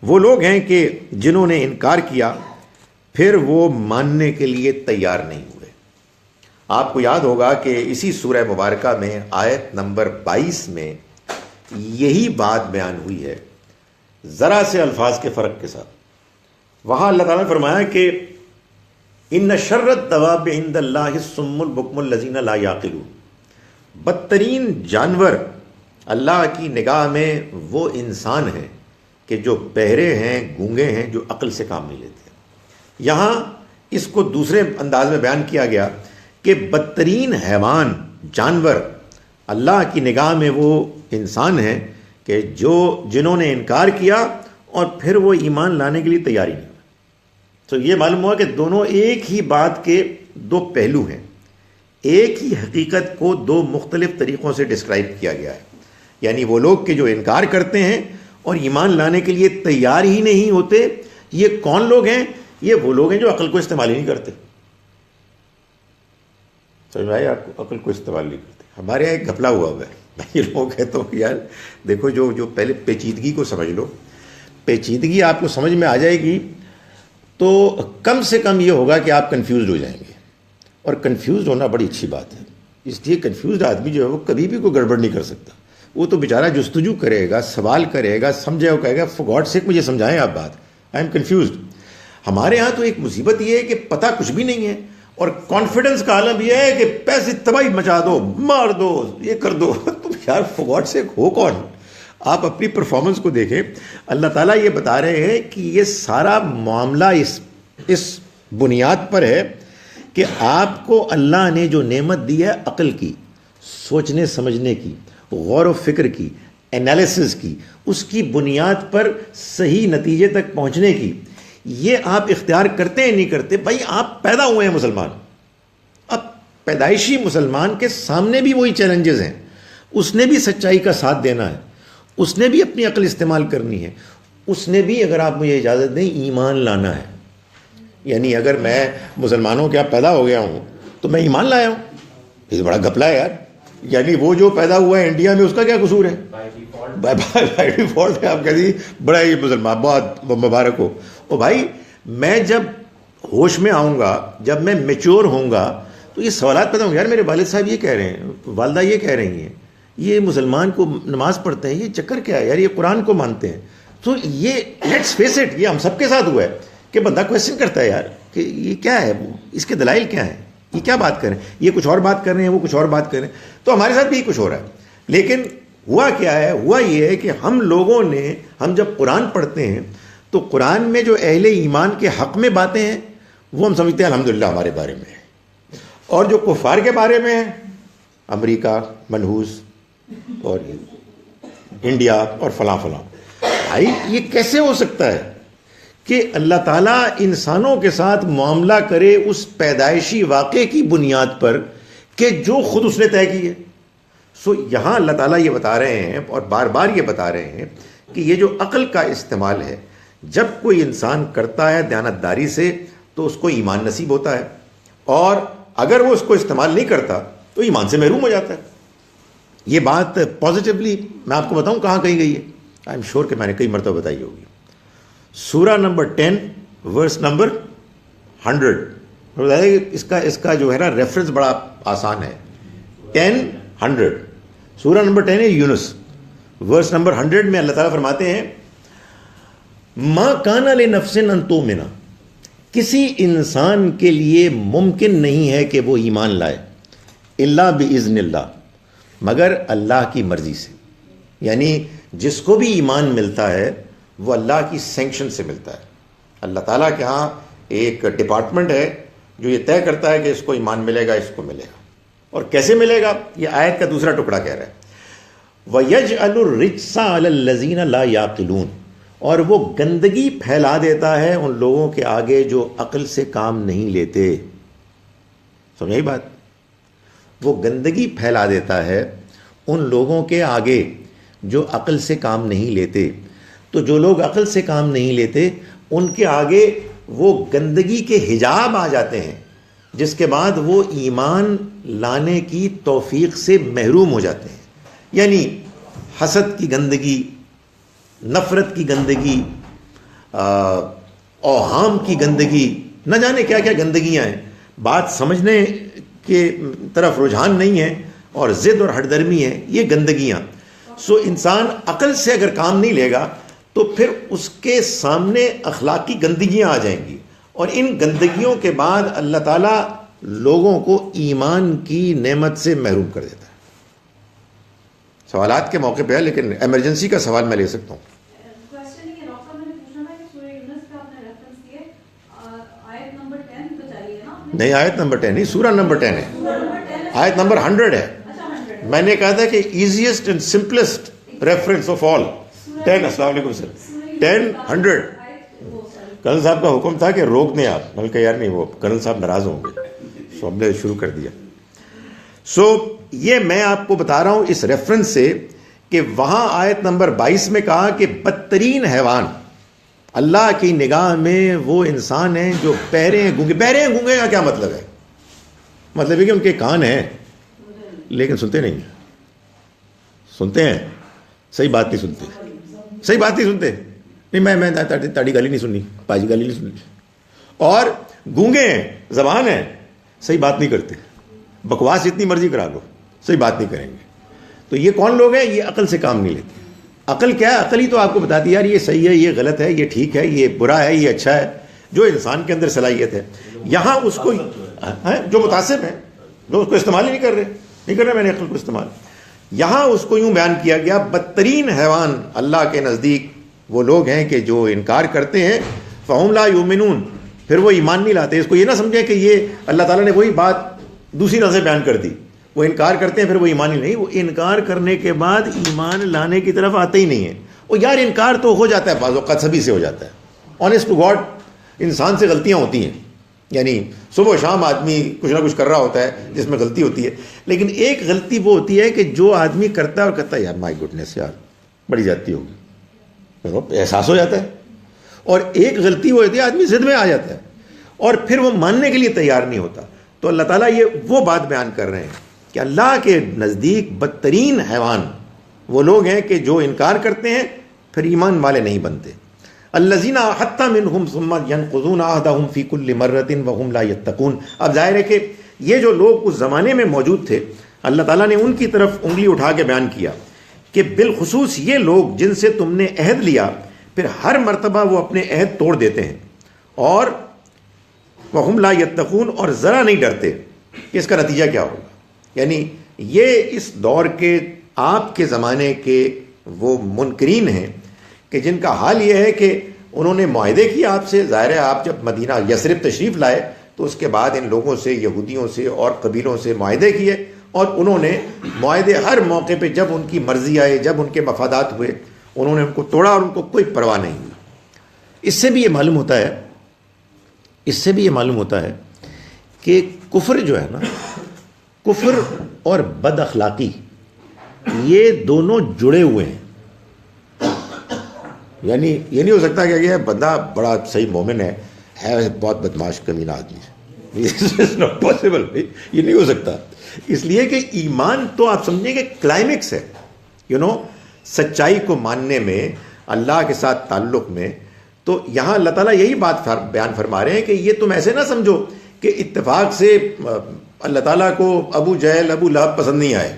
وہ لوگ ہیں کہ جنہوں نے انکار کیا پھر وہ ماننے کے لیے تیار نہیں ہوئے۔ آپ کو یاد ہوگا کہ اسی سورہ مبارکہ میں آیت نمبر 22 میں یہی بات بیان ہوئی ہے، ذرا سے الفاظ کے فرق کے ساتھ۔ وہاں اللہ تعالیٰ نے فرمایا کہ ان شر الدواب عند اللہ الصم البکم الذین لا یعقلون، بدترین جانور اللہ کی نگاہ میں وہ انسان ہیں کہ جو بہرے ہیں، گونگے ہیں، جو عقل سے کام نہیں لیتے۔ یہاں اس کو دوسرے انداز میں بیان کیا گیا کہ بدترین حیوان جانور اللہ کی نگاہ میں وہ انسان ہیں کہ جنہوں نے انکار کیا اور پھر وہ ایمان لانے کے لیے تیاری نہیں۔ تو یہ معلوم ہوا کہ دونوں ایک ہی بات کے دو پہلو ہیں، ایک ہی حقیقت کو دو مختلف طریقوں سے ڈسکرائب کیا گیا ہے۔ یعنی وہ لوگ کہ جو انکار کرتے ہیں اور ایمان لانے کے لیے تیار ہی نہیں ہوتے، یہ کون لوگ ہیں؟ یہ وہ لوگ ہیں جو عقل کو استعمال ہی نہیں کرتے۔ سمجھ میں آئے آپ کو؟ عقل کو استعمال نہیں کرتے۔ ہمارے یہاں ایک گھپلا ہوا ہے، میں یہ لوگ کہتا ہوں یار دیکھو جو پہلے پیچیدگی کو سمجھ لو، پیچیدگی آپ کو سمجھ میں آ جائے گی تو کم سے کم یہ ہوگا کہ آپ کنفیوزڈ ہو جائیں گے، اور کنفیوزڈ ہونا بڑی اچھی بات ہے۔ اس لیے کنفیوزڈ آدمی جو ہے وہ کبھی بھی کوئی گڑبڑ نہیں کر سکتا، وہ تو بیچارہ جستجو کرے گا، سوال کرے گا، سمجھے وہ کہے گا فار گاڈ سیک مجھے سمجھائیں آپ بات، آئی ایم کنفیوزڈ۔ ہمارے ہاں تو ایک مصیبت یہ ہے کہ پتہ کچھ بھی نہیں ہے، اور کانفیڈنس کا عالم یہ ہے کہ پیسے تباہی مچا دو، مار دو، یہ کر دو۔ تم یار فار گاڈ سیک ہو کون؟ آپ اپنی پرفارمنس کو دیکھیں۔ اللہ تعالیٰ یہ بتا رہے ہیں کہ یہ سارا معاملہ اس بنیاد پر ہے کہ آپ کو اللہ نے جو نعمت دی ہے عقل کی، سوچنے سمجھنے کی، غور و فکر کی، انالیسس کی، اس کی بنیاد پر صحیح نتیجے تک پہنچنے کی، یہ آپ اختیار کرتے ہیں نہیں کرتے؟ بھائی آپ پیدا ہوئے ہیں مسلمان، اب پیدائشی مسلمان کے سامنے بھی وہی چیلنجز ہیں، اس نے بھی سچائی کا ساتھ دینا ہے، اس نے بھی اپنی عقل استعمال کرنی ہے، اس نے بھی اگر آپ مجھے اجازت دیں ایمان لانا ہے۔ یعنی اگر میں مسلمانوں کے یہاں پیدا ہو گیا ہوں تو میں ایمان لایا ہوں، یہ بڑا گھپلا ہے یار۔ یعنی وہ جو پیدا ہوا ہے انڈیا میں اس کا کیا قصور ہے؟ بائی ڈیفالٹ ہے، آپ کہتے ہیں بڑا ہی مسلمان، بہت مبارک ہو۔ او بھائی میں جب ہوش میں آؤں گا، جب میں میچور ہوں گا تو یہ سوالات پیدا ہوں گے، یار میرے والد صاحب یہ کہہ رہے ہیں، والدہ یہ کہہ رہی ہیں، یہ مسلمان کو نماز پڑھتے ہیں، یہ چکر کیا ہے یار، یہ قرآن کو مانتے ہیں۔ تو یہ لیٹس فیس اٹ، یہ ہم سب کے ساتھ ہوا ہے کہ بندہ کویسچن کرتا ہے یار کہ یہ کیا ہے، اس کے دلائل کیا ہیں، یہ کیا بات کر رہے ہیں، یہ کچھ اور بات کر رہے ہیں، وہ کچھ اور بات کر رہے ہیں۔ تو ہمارے ساتھ بھی کچھ ہو رہا ہے، لیکن ہوا کیا ہے؟ ہوا یہ ہے کہ ہم جب قرآن پڑھتے ہیں تو قرآن میں جو اہل ایمان کے حق میں باتیں ہیں وہ ہم سمجھتے ہیں الحمدللہ ہمارے بارے میں ہے، اور جو کفار کے بارے میں ہے، امریکہ، منحوس اور انڈیا اور فلاں فلاں، بھائی یہ کیسے ہو سکتا ہے کہ اللہ تعالیٰ انسانوں کے ساتھ معاملہ کرے اس پیدائشی واقعے کی بنیاد پر کہ جو خود اس نے طے کی ہے؟ یہاں اللہ تعالیٰ یہ بتا رہے ہیں اور بار بار یہ بتا رہے ہیں کہ یہ جو عقل کا استعمال ہے جب کوئی انسان کرتا ہے دیانتداری سے تو اس کو ایمان نصیب ہوتا ہے، اور اگر وہ اس کو استعمال نہیں کرتا تو ایمان سے محروم ہو جاتا ہے۔ یہ بات پازیٹیولی میں آپ کو بتاؤں کہاں کہی گئی ہے، آئی ایم شیور کہ میں نے کئی مرتبہ بتائی ہوگی۔ سورہ نمبر 10 ورس نمبر 100، اس کا جو ہے نا ریفرنس بڑا آسان ہے، 10:100، سورہ نمبر 10 ہے یونس، ورس نمبر 100 میں اللہ تعالیٰ فرماتے ہیں ما کان لنفس ان تؤمن، کسی انسان کے لیے ممکن نہیں ہے کہ وہ ایمان لائے، الا باذن اللہ، مگر اللہ کی مرضی سے، یعنی جس کو بھی ایمان ملتا ہے وہ اللہ کی سینکشن سے ملتا ہے۔ اللہ تعالیٰ کے ہاں ایک ڈپارٹمنٹ ہے جو یہ طے کرتا ہے کہ اس کو ایمان ملے گا، اس کو ملے گا، اور کیسے ملے گا یہ آیت کا دوسرا ٹکڑا کہہ رہا ہے، وَيَجْعَلُ الرِّجْسَ عَلَى الَّذِينَ لَا يَعْقِلُونَ، اور وہ گندگی پھیلا دیتا ہے ان لوگوں کے آگے جو عقل سے کام نہیں لیتے۔ سمجھے یہ بات؟ وہ گندگی پھیلا دیتا ہے ان لوگوں کے آگے جو عقل سے کام نہیں لیتے، تو جو لوگ عقل سے کام نہیں لیتے ان کے آگے وہ گندگی کے حجاب آ جاتے ہیں، جس کے بعد وہ ایمان لانے کی توفیق سے محروم ہو جاتے ہیں۔ یعنی حسد کی گندگی، نفرت کی گندگی، اوہام کی گندگی، نہ جانے کیا کیا گندگیاں ہیں، بات سمجھنے کے طرف رجحان نہیں ہے اور ضد اور ہٹ درمی ہے، یہ گندگیاں۔ انسان عقل سے اگر کام نہیں لے گا تو پھر اس کے سامنے اخلاقی گندگیاں آ جائیں گی، اور ان گندگیوں کے بعد اللہ تعالیٰ لوگوں کو ایمان کی نعمت سے محروم کر دیتا ہے۔ سوالات کے موقع پہ ہے، لیکن ایمرجنسی کا سوال میں لے سکتا ہوں۔ نہیں، آیت نمبر 10 نہیں، سورہ نمبر 10 ہے، آیت نمبر 100 ہے۔ میں نے کہا تھا کہ easiest and simplest reference of all 10۔ السلام علیکم سر، 10:100۔ کرنل صاحب کا حکم تھا کہ روک دیں آپ، میں نے کہا یار نہیں، وہ کرنل صاحب ناراض ہوں گے، سو ہم نے شروع کر دیا۔ یہ میں آپ کو بتا رہا ہوں اس ریفرنس سے کہ وہاں آیت نمبر 22 میں کہا کہ بدترین حیوان اللہ کی نگاہ میں وہ انسان ہیں جو بہرے ہیں گونگے۔ بہرے ہیں گونگے کا کیا مطلب ہے؟ مطلب ہے کہ ان کے کان ہیں لیکن سنتے نہیں، سنتے ہیں، صحیح بات نہیں سنتے، صحیح بات نہیں سنتے، نہیں میں تاڑی گالی نہیں سننی، پاجی گالی نہیں سننی، اور گونگے ہیں، زبان ہے، صحیح بات نہیں کرتے، بکواس جتنی مرضی کرا لو، صحیح بات نہیں کریں گے۔ تو یہ کون لوگ ہیں؟ یہ عقل سے کام نہیں لیتے۔ عقل کیا ہے؟ عقل ہی تو آپ کو بتاتی ہے یار یہ صحیح ہے، یہ غلط ہے، یہ ٹھیک ہے، یہ برا ہے، یہ اچھا ہے، جو انسان کے اندر صلاحیت ہے۔ یہاں اس کو جو متاثر ہیں، جو اس کو استعمال ہی نہیں کر رہے میں نے عقل کو استعمال، یہاں اس کو یوں بیان کیا گیا بدترین حیوان اللہ کے نزدیک وہ لوگ ہیں کہ جو انکار کرتے ہیں، فہم لا یؤمنون، پھر وہ ایمان نہیں لاتے۔ اس کو یہ نہ سمجھیں کہ یہ اللہ تعالیٰ نے وہی بات دوسری طرح سے بیان کر دی، وہ انکار کرتے ہیں پھر وہ ایمان ہی نہیں، وہ انکار کرنے کے بعد ایمان لانے کی طرف آتے ہی نہیں ہیں۔ وہ یار انکار تو ہو جاتا ہے بعض اوقات، سبھی سے ہو جاتا ہے، آنیسٹ ٹو گاڈ انسان سے غلطیاں ہوتی ہیں، یعنی صبح و شام آدمی کچھ نہ کچھ کر رہا ہوتا ہے جس میں غلطی ہوتی ہے، لیکن ایک غلطی وہ ہوتی ہے کہ جو آدمی کرتا ہے اور کہتا ہے یار مائی گڈنس یار بڑی زیادتی ہوگی، احساس ہو جاتا ہے، اور ایک غلطی وہ ہوتی ہے آدمی ضد میں آ جاتا ہے اور پھر وہ ماننے کے لیے تیار نہیں ہوتا۔ تو اللہ تعالیٰ یہ وہ بات بیان کر رہے ہیں کہ اللہ کے نزدیک بدترین حیوان وہ لوگ ہیں کہ جو انکار کرتے ہیں پھر ایمان والے نہیں بنتے۔ الذین حتی منہم ثم ینقضون عہدہم فی کل مرۃ وہم لا یتقون۔ اب ظاہر ہے کہ یہ جو لوگ اس زمانے میں موجود تھے، اللہ تعالیٰ نے ان کی طرف انگلی اٹھا کے بیان کیا کہ بالخصوص یہ لوگ جن سے تم نے عہد لیا پھر ہر مرتبہ وہ اپنے عہد توڑ دیتے ہیں، اور وہم لا یتقون، اور ذرا نہیں ڈرتے کہ اس کا نتیجہ کیا ہوگا۔ یعنی یہ اس دور کے آپ کے زمانے کے وہ منکرین ہیں کہ جن کا حال یہ ہے کہ انہوں نے معاہدے کیے آپ سے. ظاہر ہے آپ جب مدینہ یثرب تشریف لائے تو اس کے بعد ان لوگوں سے، یہودیوں سے اور قبیلوں سے معاہدے کیے، اور انہوں نے معاہدے ہر موقع پہ جب ان کی مرضی آئے، جب ان کے مفادات ہوئے، انہوں نے ان کو توڑا اور ان کو کوئی پرواہ نہیں ہوئی. اس سے بھی یہ معلوم ہوتا ہے کہ کفر جو ہے نا، کفر اور بد اخلاقی یہ دونوں جڑے ہوئے ہیں. یعنی یہ نہیں ہو سکتا کہ یہ بندہ بڑا صحیح مومن ہے بہت بدماش کمینہ آدمی ہے. Not possible. یہ نہیں ہو سکتا، اس لیے کہ ایمان تو آپ سمجھیں کہ کلائمیکس ہے. سچائی کو ماننے میں، اللہ کے ساتھ تعلق میں. تو یہاں اللہ تعالیٰ یہی بات بیان فرما رہے ہیں کہ یہ تم ایسے نہ سمجھو کہ اتفاق سے اللہ تعالیٰ کو ابو جہل، ابو لہب پسند نہیں آئے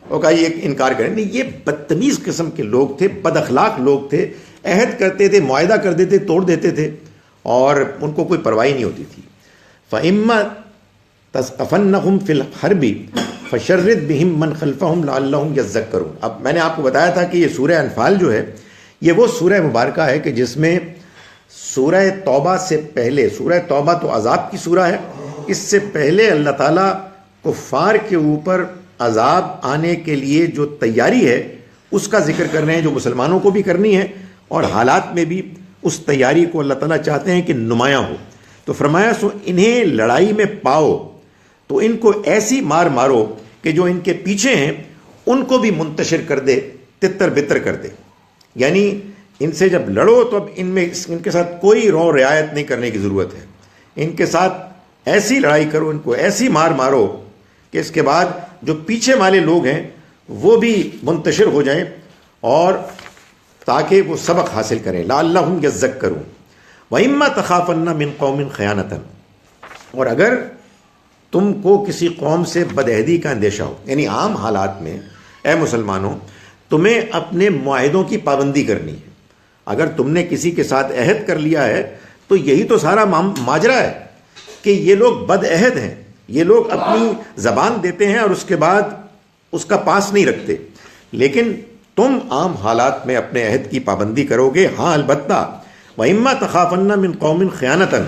اور کہا یہ انکار کریں. نہیں، یہ بدتمیز قسم کے لوگ تھے، بد اخلاق لوگ تھے، عہد کرتے تھے، معاہدہ کر دیتے، توڑ دیتے تھے، اور ان کو کوئی پرواہ نہیں ہوتی تھی. فَإِمَّا تَثْقَفَنَّهُمْ فِي الْحَرْبِ فَشَرِّدْ بِهِمْ مَنْ خَلْفَهُمْ لَعَلَّهُمْ يَذَّكَّرُونَ. اب میں نے آپ کو بتایا تھا کہ یہ سورہ انفال جو ہے یہ وہ سورہ مبارکہ ہے کہ جس میں سورہ توبہ سے پہلے، سورہ توبہ تو عذاب کی سورہ ہے، اس سے پہلے اللہ تعالیٰ کفار کے اوپر عذاب آنے کے لیے جو تیاری ہے اس کا ذکر کر رہے ہیں، جو مسلمانوں کو بھی کرنی ہے، اور حالات میں بھی اس تیاری کو اللہ تعالیٰ چاہتے ہیں کہ نمایاں ہو. تو فرمایا سو انہیں لڑائی میں پاؤ تو ان کو ایسی مار مارو کہ جو ان کے پیچھے ہیں ان کو بھی منتشر کر دے، تتر بتر کر دے. یعنی ان سے جب لڑو تو اب ان کے ساتھ کوئی رو رعایت نہیں کرنے کی ضرورت ہے. ان کے ساتھ ایسی لڑائی کرو، ان کو ایسی مار مارو کہ اس کے بعد جو پیچھے والے لوگ ہیں وہ بھی منتشر ہو جائیں، اور تاکہ وہ سبق حاصل کریں. لعلہم یذکرون. وَإِمَّا تَخَافَنَّ مِن قَوْمٍ خِیَانَةً. اور اگر تم کو کسی قوم سے بدعہدی کا اندیشہ ہو، یعنی عام حالات میں اے مسلمانوں تمہیں اپنے معاہدوں کی پابندی کرنی ہے. اگر تم نے کسی کے ساتھ عہد کر لیا ہے تو یہی تو سارا ماجرا ہے کہ یہ لوگ بد عہد ہیں، یہ لوگ اپنی زبان دیتے ہیں اور اس کے بعد اس کا پاس نہیں رکھتے. لیکن تم عام حالات میں اپنے عہد کی پابندی کرو گے. ہاں البتہ وَإِمَّا تَخَافَنَّ مِن قَوْمٍ خِیَانَةً.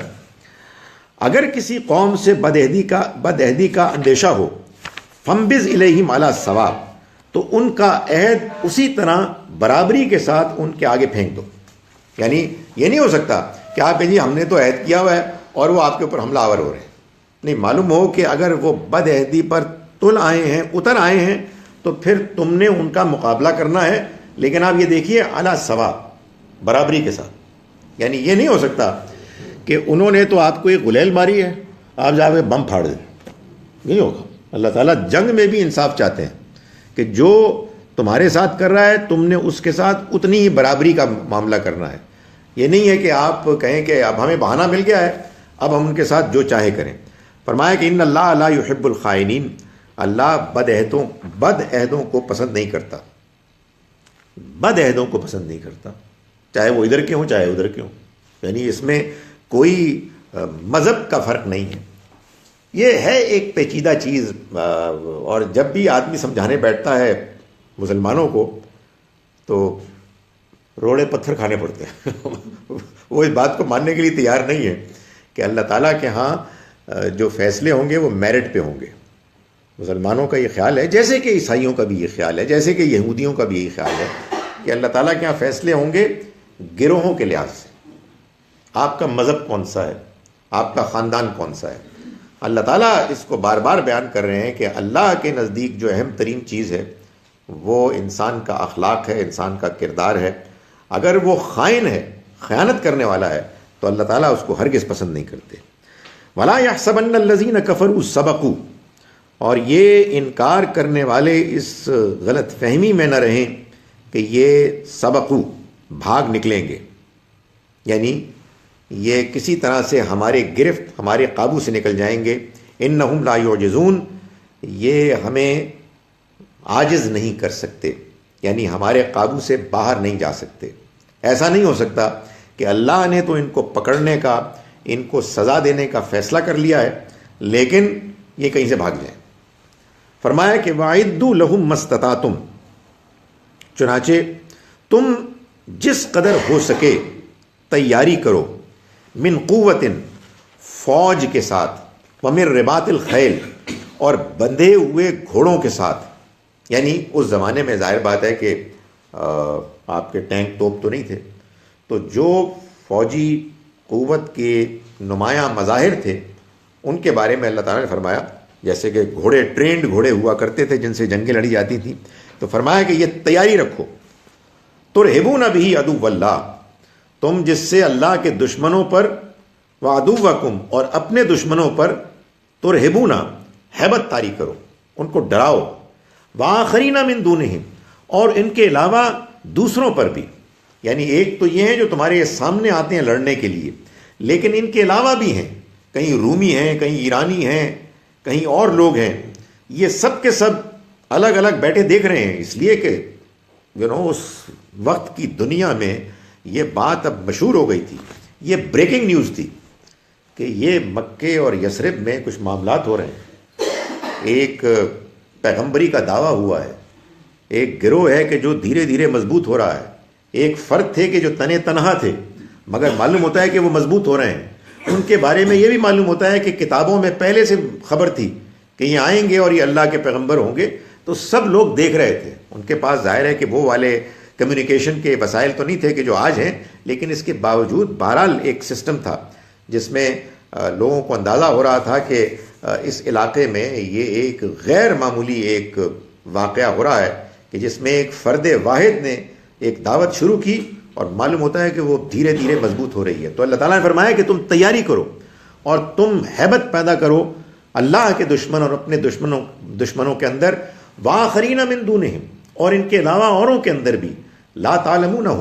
اگر کسی قوم سے بدعہدی کا اندیشہ ہو، فَانبِذْ إِلَيْهِمْ عَلَى الصَّوَابِ. تو ان کا عہد اسی طرح برابری کے ساتھ ان کے آگے پھینک دو. یعنی یہ نہیں ہو سکتا کہ آپ جی ہم نے تو عہد کیا ہوا ہے اور وہ آپ کے اوپر حملہ آور ہو رہے ہیں. نہیں، معلوم ہو کہ اگر وہ بد عہدی پر اتر آئے ہیں تو پھر تم نے ان کا مقابلہ کرنا ہے. لیکن آپ یہ دیکھیے علی سوا، برابری کے ساتھ. یعنی یہ نہیں ہو سکتا کہ انہوں نے تو آپ کو ایک غلیل ماری ہے آپ جا کے بم پھاڑ دیں. نہیں ہوگا. اللہ تعالیٰ جنگ میں بھی انصاف چاہتے ہیں کہ جو تمہارے ساتھ کر رہا ہے تم نے اس کے ساتھ اتنی ہی برابری کا معاملہ کرنا ہے. یہ نہیں ہے کہ آپ کہیں کہ اب ہمیں بہانہ مل گیا ہے اب ہم ان کے ساتھ جو چاہے کریں. فرمایا کہ ان اللہ لا یحب الخائنین. اللہ بد عہدوں کو پسند نہیں کرتا. بد عہدوں کو پسند نہیں کرتا، چاہے وہ ادھر کے ہوں چاہے ادھر کے ہوں. یعنی اس میں کوئی مذہب کا فرق نہیں ہے. یہ ہے ایک پیچیدہ چیز، اور جب بھی آدمی سمجھانے بیٹھتا ہے مسلمانوں کو تو روڑے پتھر کھانے پڑتے ہیں. وہ اس بات کو ماننے کے لیے تیار نہیں ہے کہ اللہ تعالیٰ کے ہاں جو فیصلے ہوں گے وہ میرٹ پہ ہوں گے. مسلمانوں کا یہ خیال ہے، جیسے کہ عیسائیوں کا بھی یہ خیال ہے، جیسے کہ یہودیوں کا بھی یہ خیال ہے کہ اللہ تعالیٰ کے ہاں فیصلے ہوں گے گروہوں کے لحاظ سے. آپ کا مذہب کون سا ہے، آپ کا خاندان کون سا ہے. اللہ تعالیٰ اس کو بار بار بیان کر رہے ہیں کہ اللہ کے نزدیک جو اہم ترین چیز ہے وہ انسان کا اخلاق ہے، انسان کا کردار ہے. اگر وہ خائن ہے، خیانت کرنے والا ہے، تو اللہ تعالیٰ اس کو ہرگز پسند نہیں کرتے. وَلَا يَحْسَبَنَّ الَّذِينَ كَفَرُوا سَبَقُوا. اور یہ انکار کرنے والے اس غلط فہمی میں نہ رہیں کہ یہ سبقو بھاگ نکلیں گے، یعنی یہ کسی طرح سے ہمارے گرفت، ہمارے قابو سے نکل جائیں گے. انہم لا یعجزون. یہ ہمیں عاجز نہیں کر سکتے، یعنی ہمارے قابو سے باہر نہیں جا سکتے. ایسا نہیں ہو سکتا کہ اللہ نے تو ان کو پکڑنے کا، ان کو سزا دینے کا فیصلہ کر لیا ہے لیکن یہ کہیں سے بھاگ جائیں. فرمایا کہ وَأَعِدُّوا لَهُم مَّا اسْتَطَعْتُمْ. چنانچہ تم جس قدر ہو سکے تیاری کرو، من قوت، فوج کے ساتھ، ومن رباط الخیل، اور بندھے ہوئے گھوڑوں کے ساتھ. یعنی اس زمانے میں ظاہر بات ہے کہ آپ کے ٹینک توپ تو نہیں تھے، تو جو فوجی قوت کے نمایاں مظاہر تھے ان کے بارے میں اللہ تعالیٰ نے فرمایا، جیسے کہ گھوڑے، ٹرینڈ گھوڑے ہوا کرتے تھے جن سے جنگیں لڑی جاتی تھیں، تو فرمایا کہ یہ تیاری رکھو. ترہبون بہ عدو اللہ، تم جس سے اللہ کے دشمنوں پر، وعدوکم، اور اپنے دشمنوں پر، ترہبون، ہیبت طاری کرو، ان کو ڈراؤ، وآخرین من دونہم، اور ان کے علاوہ دوسروں پر بھی. یعنی ایک تو یہ ہیں جو تمہارے سامنے آتے ہیں لڑنے کے لیے، لیکن ان کے علاوہ بھی ہیں، کہیں رومی ہیں، کہیں ایرانی ہیں، کہیں اور لوگ ہیں. یہ سب کے سب الگ الگ بیٹھے دیکھ رہے ہیں، اس لیے کہ اس وقت کی دنیا میں یہ بات اب مشہور ہو گئی تھی، یہ بریکنگ نیوز تھی کہ یہ مکے اور یثرب میں کچھ معاملات ہو رہے ہیں. ایک پیغمبری کا دعویٰ ہوا ہے، ایک گروہ ہے کہ جو دھیرے دھیرے مضبوط ہو رہا ہے، ایک فرد تھے کہ جو تنے تنہا تھے مگر معلوم ہوتا ہے کہ وہ مضبوط ہو رہے ہیں. ان کے بارے میں یہ بھی معلوم ہوتا ہے کہ کتابوں میں پہلے سے خبر تھی کہ یہ آئیں گے اور یہ اللہ کے پیغمبر ہوں گے، تو سب لوگ دیکھ رہے تھے. ان کے پاس ظاہر ہے کہ وہ والے کمیونیکیشن کے وسائل تو نہیں تھے کہ جو آج ہیں، لیکن اس کے باوجود بہرحال ایک سسٹم تھا جس میں لوگوں کو اندازہ ہو رہا تھا کہ اس علاقے میں یہ ایک غیر معمولی ایک واقعہ ہو رہا ہے کہ جس میں ایک فرد واحد نے ایک دعوت شروع کی اور معلوم ہوتا ہے کہ وہ دھیرے دھیرے مضبوط ہو رہی ہے. تو اللہ تعالیٰ نے فرمایا کہ تم تیاری کرو اور تم ہیبت پیدا کرو اللہ کے دشمن اور اپنے دشمنوں کے اندر، وآخرین من دونہم، اور ان کے علاوہ اوروں کے اندر بھی، لا تعلمونہم،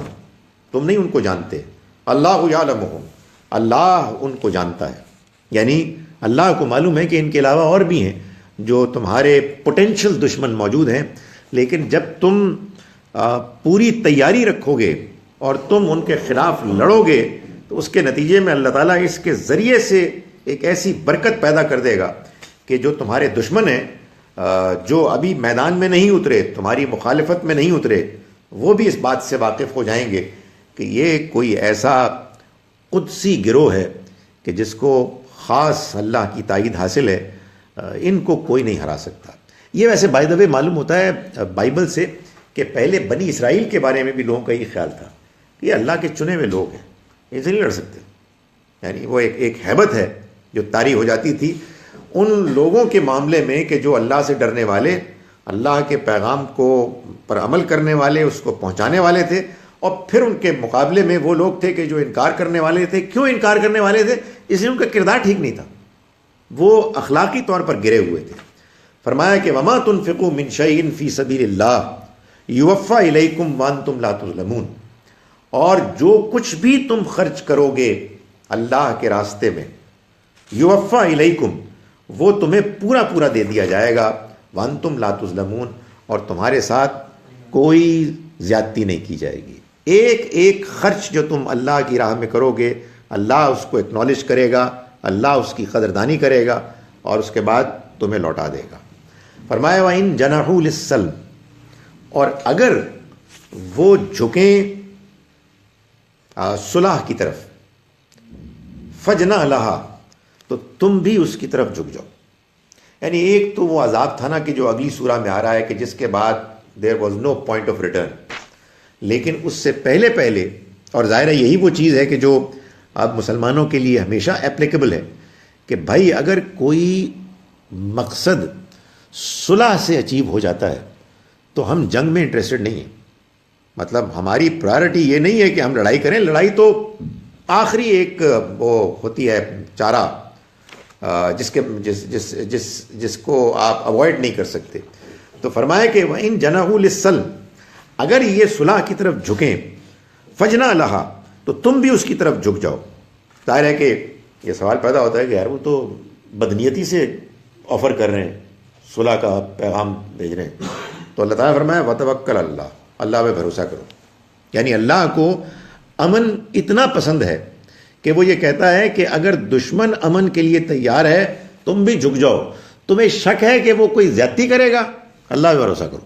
تم نہیں ان کو جانتے، اللہ یعلمہم، اللہ ان کو جانتا ہے. یعنی اللہ کو معلوم ہے کہ ان کے علاوہ اور بھی ہیں جو تمہارے پوٹینشل دشمن موجود ہیں، لیکن جب تم پوری تیاری رکھو گے اور تم ان کے خلاف لڑو گے تو اس کے نتیجے میں اللہ تعالیٰ اس کے ذریعے سے ایک ایسی برکت پیدا کر دے گا کہ جو تمہارے دشمن ہیں، جو ابھی میدان میں نہیں اترے، تمہاری مخالفت میں نہیں اترے، وہ بھی اس بات سے واقف ہو جائیں گے کہ یہ کوئی ایسا قدسی گروہ ہے کہ جس کو خاص اللہ کی تائید حاصل ہے، ان کو کوئی نہیں ہرا سکتا. یہ ویسے بائی دا وے معلوم ہوتا ہے بائبل سے کہ پہلے بنی اسرائیل کے بارے میں بھی لوگوں کا یہ خیال تھا کہ یہ اللہ کے چنے ہوئے لوگ ہیں، ان سے نہیں لڑ سکتے. یعنی وہ ایک ہیبت ہے جو طاری ہو جاتی تھی ان لوگوں کے معاملے میں کہ جو اللہ سے ڈرنے والے، اللہ کے پیغام کو پر عمل کرنے والے، اس کو پہنچانے والے تھے. اور پھر ان کے مقابلے میں وہ لوگ تھے کہ جو انکار کرنے والے تھے. کیوں انکار کرنے والے تھے؟ اس لیے ان کا کردار ٹھیک نہیں تھا، وہ اخلاقی طور پر گرے ہوئے تھے. فرمایا کہ وما تنفقوا من شیء فی سبیل اللہ یوفی الیکم وانتم لا تظلمون، اور جو کچھ بھی تم خرچ کرو گے اللہ کے راستے میں، یوفی الیکم، وہ تمہیں پورا پورا دے دیا جائے گا، وانتم لا تظلمون، اور تمہارے ساتھ کوئی زیادتی نہیں کی جائے گی. ایک ایک خرچ جو تم اللہ کی راہ میں کرو گے اللہ اس کو اکنالج کرے گا، اللہ اس کی قدردانی کرے گا اور اس کے بعد تمہیں لوٹا دے گا. فرمایا وَإِن جَنَحُوا لِلسَّلْمِ، اور اگر وہ جھکیں صلح کی طرف، فَجْنَحْ لَهَا، تو تم بھی اس کی طرف جھک جاؤ. یعنی ایک تو وہ عذاب تھا نا کہ جو اگلی سورہ میں آ رہا ہے کہ جس کے بعد there was no point of return، لیکن اس سے پہلے اور ظاہر ہے یہی وہ چیز ہے کہ جو اب مسلمانوں کے لیے ہمیشہ اپلیکیبل ہے کہ بھائی اگر کوئی مقصد صلح سے اچیو ہو جاتا ہے تو ہم جنگ میں انٹرسٹڈ نہیں ہیں. مطلب ہماری پرائرٹی یہ نہیں ہے کہ ہم لڑائی کریں، لڑائی تو آخری ایک وہ ہوتی ہے چارہ جس کو آپ اوائڈ نہیں کر سکتے. تو فرمایا کہ وَإِن جَنَحُوا لِلسَّلْمِ، اگر یہ صلح کی طرف جھکیں، فَجْنَحْ لَهَا، تو تم بھی اس کی طرف جھک جاؤ. ظاہر ہے کہ یہ سوال پیدا ہوتا ہے کہ یار وہ تو بدنیتی سے آفر کر رہے ہیں، صلح کا پیغام بھیج رہے ہیں. تو اللہ تعالیٰ فرمایا وَتَوَکَّلْ عَلَى اللَّهِ، اللہ پہ بھروسہ کرو. یعنی اللہ کو امن اتنا پسند ہے کہ وہ یہ کہتا ہے کہ اگر دشمن امن کے لیے تیار ہے تم بھی جھک جاؤ. تمہیں شک ہے کہ وہ کوئی زیادتی کرے گا، اللہ پہ بھروسہ کرو.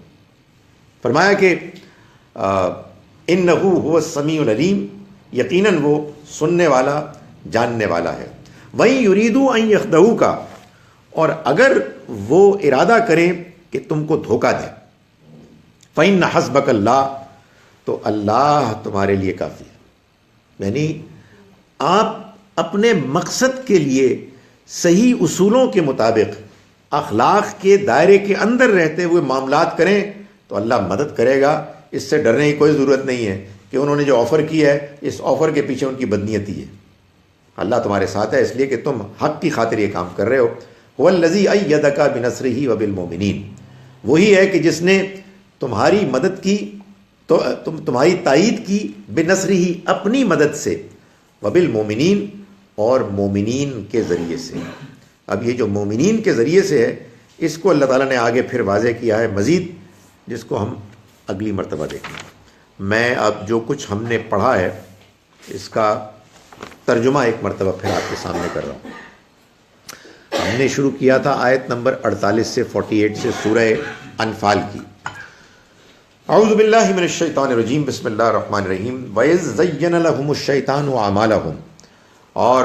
فرمایا کہ انہو هو السمیع العلیم، یقیناً وہ سننے والا جاننے والا ہے. وَإِن يُرِيدُوا أَن يَخْدَعُوكَ، اور اگر وہ ارادہ کریں کہ تم کو دھوکہ دیں، فَإِنَّ حَسْبَكَ اللَّهُ، تو اللہ تمہارے لیے کافی ہے. یعنی آپ اپنے مقصد کے لیے صحیح اصولوں کے مطابق اخلاق کے دائرے کے اندر رہتے ہوئے معاملات کریں تو اللہ مدد کرے گا. اس سے ڈرنے کی کوئی ضرورت نہیں ہے کہ انہوں نے جو آفر کیا ہے اس آفر کے پیچھے ان کی بدنیتی ہے. اللہ تمہارے ساتھ ہے اس لیے کہ تم حق کی خاطر یہ کام کر رہے ہو. هو الذی ایدک بنصرہ وبالمؤمنین، وہی ہے کہ جس نے تمہاری مدد کی، تو تمہاری تائید کی، بنصرہ اپنی مدد سے، وبالمؤمنین اور مومنین کے ذریعے سے. اب یہ جو مومنین کے ذریعے سے ہے اس کو اللہ تعالیٰ نے آگے پھر واضح کیا ہے مزید، جس کو ہم اگلی مرتبہ دیکھیں. میں اب جو کچھ ہم نے پڑھا ہے اس کا ترجمہ ایک مرتبہ پھر آپ کے سامنے کر رہا ہوں. ہم نے شروع کیا تھا آیت نمبر 48 سے 48 سے سورہ انفال کی. اعوذ باللہ من الشیطان الرجیم، بسم اللہ الرحمن الرحیم. وَإِذْ زَيَّنَ لَهُمُ الشَّيْطَانُ أَعْمَالَهُمْ، اور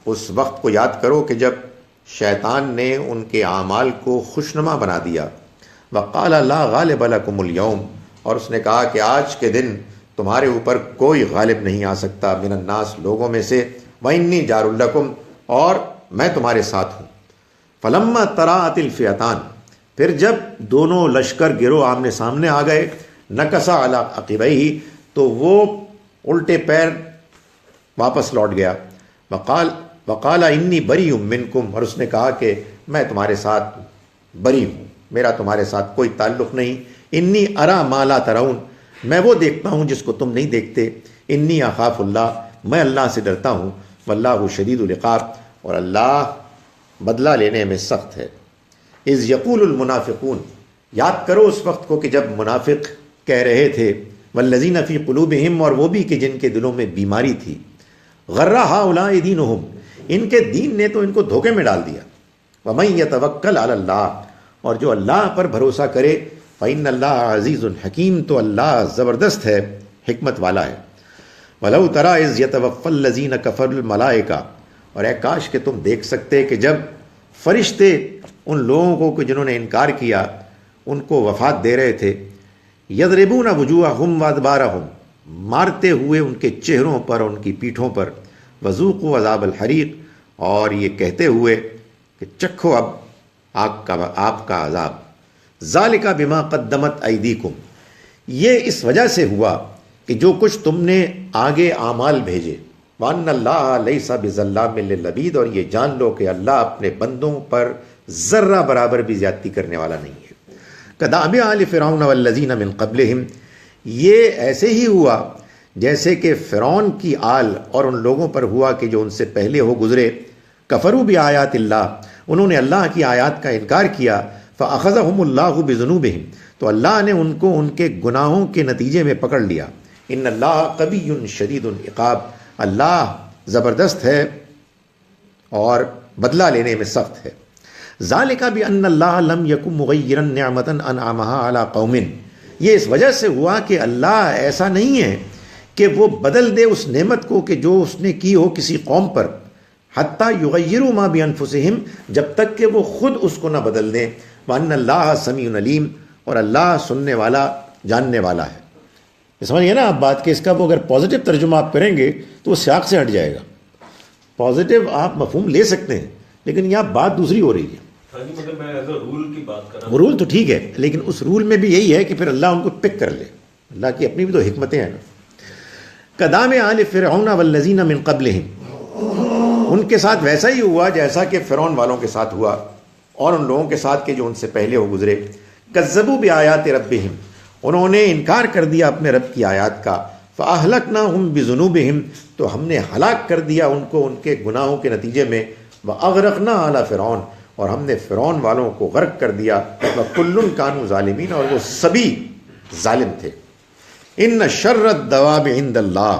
اس وقت کو یاد کرو کہ جب شیطان نے ان کے اعمال کو خوشنما بنا دیا. وَقَالَ لَا غَالِبَ لَكُمُ الْيَوْمَ، اور اس نے کہا کہ آج کے دن تمہارے اوپر کوئی غالب نہیں آ سکتا، من الناس، لوگوں میں سے، وَإِنِّي جَارٌ لَكُمْ، اور میں تمہارے ساتھ ہوں. فَلَمَّا تَرَاءَتِ الْفِئَتَانِ، پھر جب دونوں لشکر گروہ آمنے سامنے آ گئے، نَكَصَ عَلَىٰ عَقِبَيْهِ، تو وہ الٹے پیر واپس لوٹ گیا. وَقَالَ إِنِّي بَرِيٌّ مِّنكُمْ، اور اس نے کہا کہ میں تمہارے ساتھ بری ہوں، میرا تمہارے ساتھ کوئی تعلق نہیں. انی ارا ما لا ترون، میں وہ دیکھتا ہوں جس کو تم نہیں دیکھتے. انی اخاف اللہ، میں اللہ سے ڈرتا ہوں. واللہ شدید العقاب، اور اللہ بدلہ لینے میں سخت ہے. اذ یقول المنافقون، یاد کرو اس وقت کو کہ جب منافق کہہ رہے تھے، والذین فی قلوبہم، اور وہ بھی کہ جن کے دلوں میں بیماری تھی، غر ہؤلاء دینہم، ان کے دین نے تو ان کو دھوکے میں ڈال دیا. ومن یتوکل علی اللہ، اور جو اللہ پر بھروسہ کرے، فإن اللہ عزیز حکیم، تو اللہ زبردست ہے، حکمت والا ہے. وَلَوْ تَرَىٰ إِذْ يَتَوَفَّى الَّذِينَ كَفَرُوا الْمَلَائِكَةَ، اور اے کاش کہ تم دیکھ سکتے کہ جب فرشتے ان لوگوں کو جنہوں نے انکار کیا ان کو وفات دے رہے تھے، يَضْرِبُونَ وُجُوهَهُمْ وَأَدْبَارَهُمْ، مارتے ہوئے ان کے چہروں پر اور ان کی پیٹھوں پر، وَذُوقُوا عَذَابَ الْحَرِيقِ، اور یہ کہتے ہوئے کہ چکھو اب آگ کا عذاب. ذَلِكَ بِمَا قَدَّمَتْ أَيْدِيكُمْ، یہ اس وجہ سے ہوا کہ جو کچھ تم نے آگے اعمال بھیجے. وَأَنَّ اللَّهَ لَيْسَ بِظَلَّامٍ لِّلْعَبِيدِ، اور یہ جان لو کہ اللہ اپنے بندوں پر ذرہ برابر بھی زیادتی کرنے والا نہیں ہے. كَدَأْبِ آلِ فِرْعَوْنَ وَالَّذِينَ مِن قَبْلِهِمْ، یہ ایسے ہی ہوا جیسے کہ فرعون کی آل اور ان لوگوں پر ہوا کہ جو ان سے پہلے ہو گزرے. کفروا بآیات اللہ، انہوں نے اللہ کی آیات کا انکار کیا. فأخذهم اللہ بذنوبہم، تو اللہ نے ان کو ان کے گناہوں کے نتیجے میں پکڑ لیا. ان اللہ قوی شدید العقاب، اللہ زبردست ہے اور بدلہ لینے میں سخت ہے. ذالک بأن اللہ لم یکن مغیرا نعمتا انعمها علی قوم، یہ اس وجہ سے ہوا کہ اللہ ایسا نہیں ہے کہ وہ بدل دے اس نعمت کو کہ جو اس نے کی ہو کسی قوم پر، حتی یغیروا ما بانفسہم، جب تک کہ وہ خود اس کو نہ بدل دیں. وان اللہ سمیع علیم، اور اللہ سننے والا جاننے والا ہے. سمجھیے نا آپ بات کہ اس کا وہ اگر پازیٹیو ترجمہ آپ کریں گے تو وہ سیاق سے ہٹ جائے گا. پازیٹیو آپ مفہوم لے سکتے ہیں لیکن یہاں بات دوسری ہو رہی ہے. مطلب میں ایز اے رول کی بات کر رہا ہوں. وہ رول تو ٹھیک ہے لیکن اس رول میں بھی یہی ہے کہ پھر اللہ ان کو پک کر لے. اللہ کی اپنی بھی تو حکمتیں ہیں نا. کدام آل فرعون والذین من قبلہم، ان کے ساتھ ویسا ہی ہوا جیسا کہ فرعون والوں کے ساتھ ہوا اور ان لوگوں کے ساتھ کہ جو ان سے پہلے ہو گزرے. کذبوا بآیات ربہم، انہوں نے انکار کر دیا اپنے رب کی آیات کا. فاہلکناہم بذنوبہم، تو ہم نے ہلاک کر دیا ان کو ان کے گناہوں کے نتیجے میں. واغرقنا آل فرعون، اور ہم نے فرعون والوں کو غرق کر دیا. وکل کانوا ظالمین، اور وہ سبھی ظالم تھے. ان شر الدواب عند اللہ،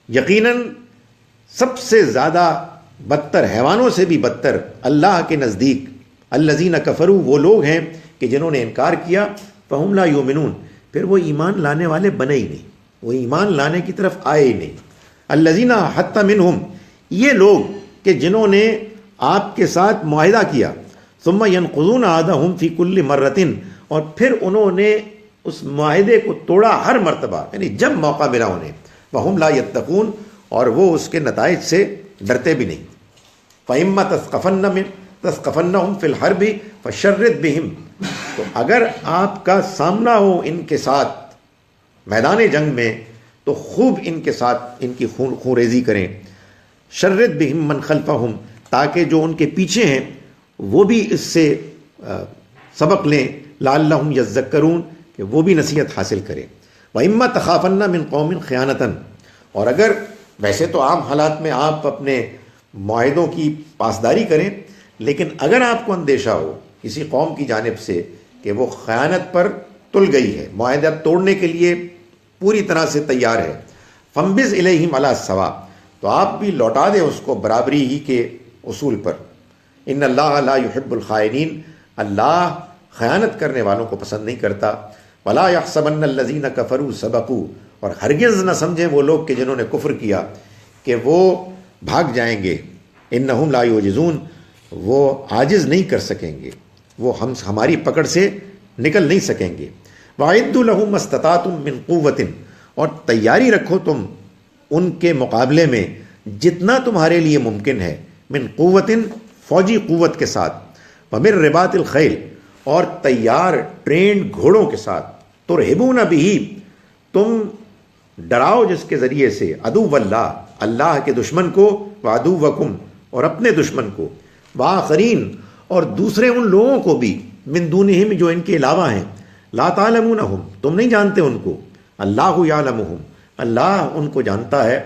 یقیناً سب سے زیادہ بدتر، حیوانوں سے بھی بدتر اللہ کے نزدیک، الذین کفروا، وہ لوگ ہیں کہ جنہوں نے انکار کیا. فہم لا یؤمنون، پھر وہ ایمان لانے والے بنے ہی نہیں، وہ ایمان لانے کی طرف آئے ہی نہیں. الذین عاہدت منہم، یہ لوگ کہ جنہوں نے آپ کے ساتھ معاہدہ کیا، ثم ینقضون عہدہم فی کل مرۃ، اور پھر انہوں نے اس معاہدے کو توڑا ہر مرتبہ، یعنی جب موقع ملا انہیں. وہم لا یتقون، اور وہ اس کے نتائج سے ڈرتے بھی نہیں. فَإِمَّا تَثْقَفَنَّهُمْ فِي الْحَرْبِ فَشَرِّدْ بِهِمْ، تو اگر آپ کا سامنا ہو ان کے ساتھ میدان جنگ میں تو خوب ان کے ساتھ ان کی خونریزی کریں. شرد بہم من خلفہم، تاکہ جو ان کے پیچھے ہیں وہ بھی اس سے سبق لیں. لعلہم یذکرون، کہ وہ بھی نصیحت حاصل کریں. وَإِمَّا تَخَافَنَّ مِن قَوْمٍ خِیَانَةً، اور اگر ویسے تو عام حالات میں آپ اپنے معاہدوں کی پاسداری کریں، لیکن اگر آپ کو اندیشہ ہو کسی قوم کی جانب سے کہ وہ خیانت پر تل گئی ہے، معاہدہ توڑنے کے لیے پوری طرح سے تیار ہے، فَانبِذْ إِلَيْهِمْ عَلَى السَّوَاءِ، تو آپ بھی لوٹا دیں اس کو برابری ہی کے اصول پر. ان اللہ لا يحب الخائنین، اللہ خیانت کرنے والوں کو پسند نہیں کرتا. ولا يحسبن الذين كفروا سبقوا، اور ہرگز نہ سمجھیں وہ لوگ کہ جنہوں نے کفر کیا کہ وہ بھاگ جائیں گے. انہم لا يعجزون، وہ عاجز نہیں کر سکیں گے، وہ ہماری پکڑ سے نکل نہیں سکیں گے. وَأَعِدُّوا لَهُم مَّا اسْتَطَعْتُم مِّن قُوَّةٍ، اور تیاری رکھو تم ان کے مقابلے میں جتنا تمہارے لیے ممکن ہے. من قوتٍ، فوجی قوت کے ساتھ. وَمِن رِبَاطِ الْخَیْلِ، اور تیار ٹرینڈ گھوڑوں کے ساتھ. ترہبون بِہ، تم ڈراؤ جس کے ذریعے سے. عدو اللہ، اللہ کے دشمن کو. وعدوکم، اور اپنے دشمن کو. وآخرین، اور دوسرے ان لوگوں کو بھی. من دونہم، جو ان کے علاوہ ہیں. لا تعلمونہم، تم نہیں جانتے ان کو. اللہ یعلمہم، اللہ ان کو جانتا ہے.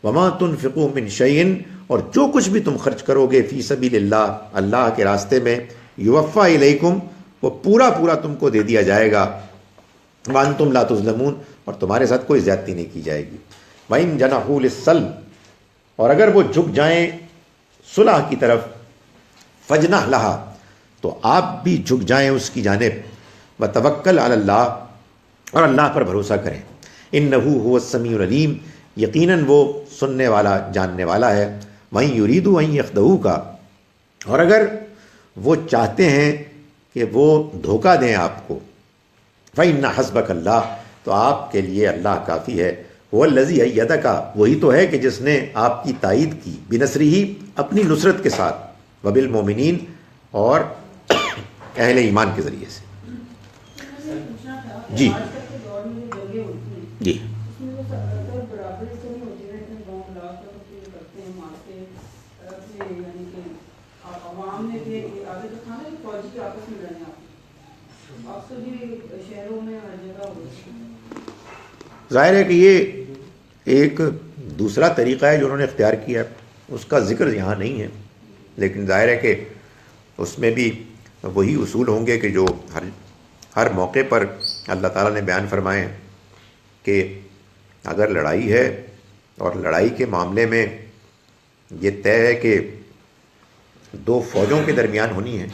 وما تنفقوا من شیء، اور جو کچھ بھی تم خرچ کرو گے فی سبیل اللہ، اللہ کے راستے میں. یوفی الیکم، وہ پورا پورا تم کو دے دیا جائے گا. وانتم لا تظلمون، اور تمہارے ساتھ کوئی زیادتی نہیں کی جائے گی. وَإِن جَنَحُوا لِلسَّلْمِ، اور اگر وہ جھک جائیں صلح کی طرف. فجنح لہا، تو آپ بھی جھک جائیں اس کی جانب. وتوکل علی اللہ، اور اللہ پر بھروسہ کریں. انہ هو السمیع العلیم، یقیناً وہ سننے والا جاننے والا ہے. وَإِن يُرِيدُوا أَن يَخْدَعُوكَ، اور اگر وہ چاہتے ہیں کہ وہ دھوکہ دیں آپ کو. فَإِنَّ حَسْبَكَ اللَّهُ، تو آپ کے لیے اللہ کافی ہے. هُوَ الَّذِي أَيَّدَكَ، وہی تو ہے کہ جس نے آپ کی تائید کی. بِنَصْرِهِ، اپنی نصرت کے ساتھ. وَبِالْمُؤْمِنِينَ، اور اہل ایمان کے ذریعے سے. جی جی ظاہر ہے کہ یہ ایک دوسرا طریقہ ہے جو انہوں نے اختیار کیا ہے، اس کا ذکر یہاں نہیں ہے، لیکن ظاہر ہے کہ اس میں بھی وہی اصول ہوں گے کہ جو ہر موقع پر اللہ تعالیٰ نے بیان فرمائے ہیں کہ اگر لڑائی ہے اور لڑائی کے معاملے میں یہ طے ہے کہ دو فوجوں کے درمیان ہونی ہے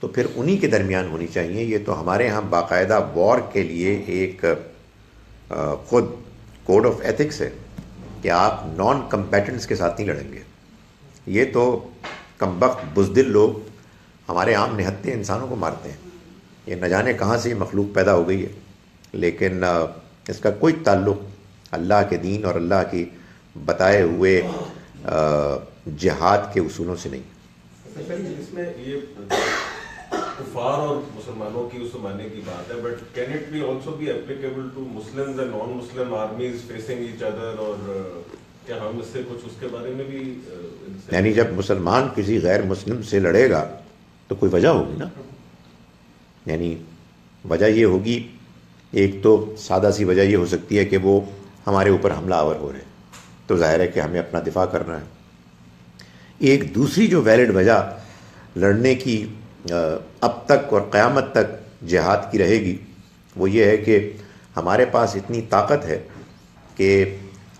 تو پھر انہی کے درمیان ہونی چاہیے. یہ تو ہمارے ہاں باقاعدہ وار کے لیے ایک خود کوڈ آف ایتھکس ہے کہ آپ نان کمبیٹنٹس کے ساتھ نہیں لڑیں گے. یہ تو کمبخت بزدل لوگ ہمارے عام نہتے انسانوں کو مارتے ہیں. یہ نہ جانے کہاں سے یہ مخلوق پیدا ہو گئی ہے، لیکن اس کا کوئی تعلق اللہ کے دین اور اللہ کی بتائے ہوئے جہاد کے اصولوں سے نہیں. اس میں یہ کفار اور مسلمانوں کی اس زمانے کی بات ہے، but can it be also be applicable to Muslims and non Muslim armies facing each other, اور کیا ہم اس سے کچھ اس کے بارے میں بھی یعنی جب مسلمان کسی غیر مسلم سے لڑے گا تو کوئی وجہ ہوگی نا. یعنی وجہ یہ ہوگی، ایک تو سادہ سی وجہ یہ ہو سکتی ہے کہ وہ ہمارے اوپر حملہ آور ہو رہے ہیں تو ظاہر ہے کہ ہمیں اپنا دفاع کرنا ہے. ایک دوسری جو ویلڈ وجہ لڑنے کی اب تک اور قیامت تک جہاد کی رہے گی وہ یہ ہے کہ ہمارے پاس اتنی طاقت ہے کہ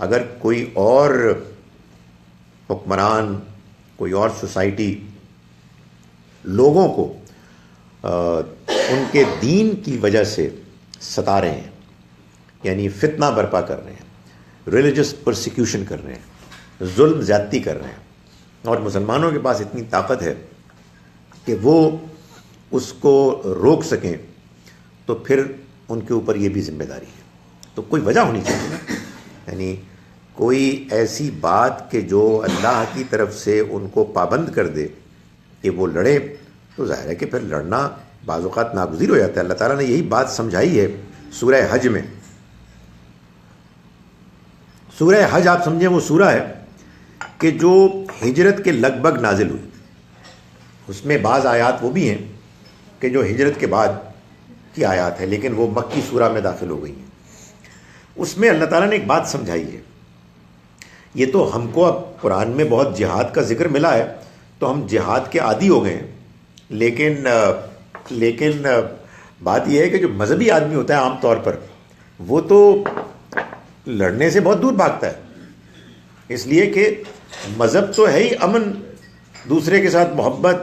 اگر کوئی اور حکمران، کوئی اور سوسائٹی لوگوں کو ان کے دین کی وجہ سے ستا رہے ہیں یعنی فتنہ برپا کر رہے ہیں، ریلیجس پرسیکیوشن کر رہے ہیں، ظلم زیادتی کر رہے ہیں، اور مسلمانوں کے پاس اتنی طاقت ہے کہ وہ اس کو روک سکیں، تو پھر ان کے اوپر یہ بھی ذمہ داری ہے. تو کوئی وجہ ہونی چاہیے نا، یعنی کوئی ایسی بات کہ جو اللہ کی طرف سے ان کو پابند کر دے کہ وہ لڑے، تو ظاہر ہے کہ پھر لڑنا بعض اوقات ناگزیر ہو جاتا ہے. اللہ تعالیٰ نے یہی بات سمجھائی ہے سورہ حج میں. سورہ حج آپ سمجھیں وہ سورہ ہے کہ جو ہجرت کے لگ بھگ نازل ہوئی. اس میں بعض آیات وہ بھی ہیں کہ جو ہجرت کے بعد کی آیات ہے، لیکن وہ مکی سورہ میں داخل ہو گئی ہیں. اس میں اللہ تعالیٰ نے ایک بات سمجھائی ہے. یہ تو ہم کو اب قرآن میں بہت جہاد کا ذکر ملا ہے تو ہم جہاد کے عادی ہو گئے ہیں، لیکن بات یہ ہے کہ جو مذہبی آدمی ہوتا ہے عام طور پر وہ تو لڑنے سے بہت دور بھاگتا ہے، اس لیے کہ مذہب تو ہے ہی امن، دوسرے کے ساتھ محبت،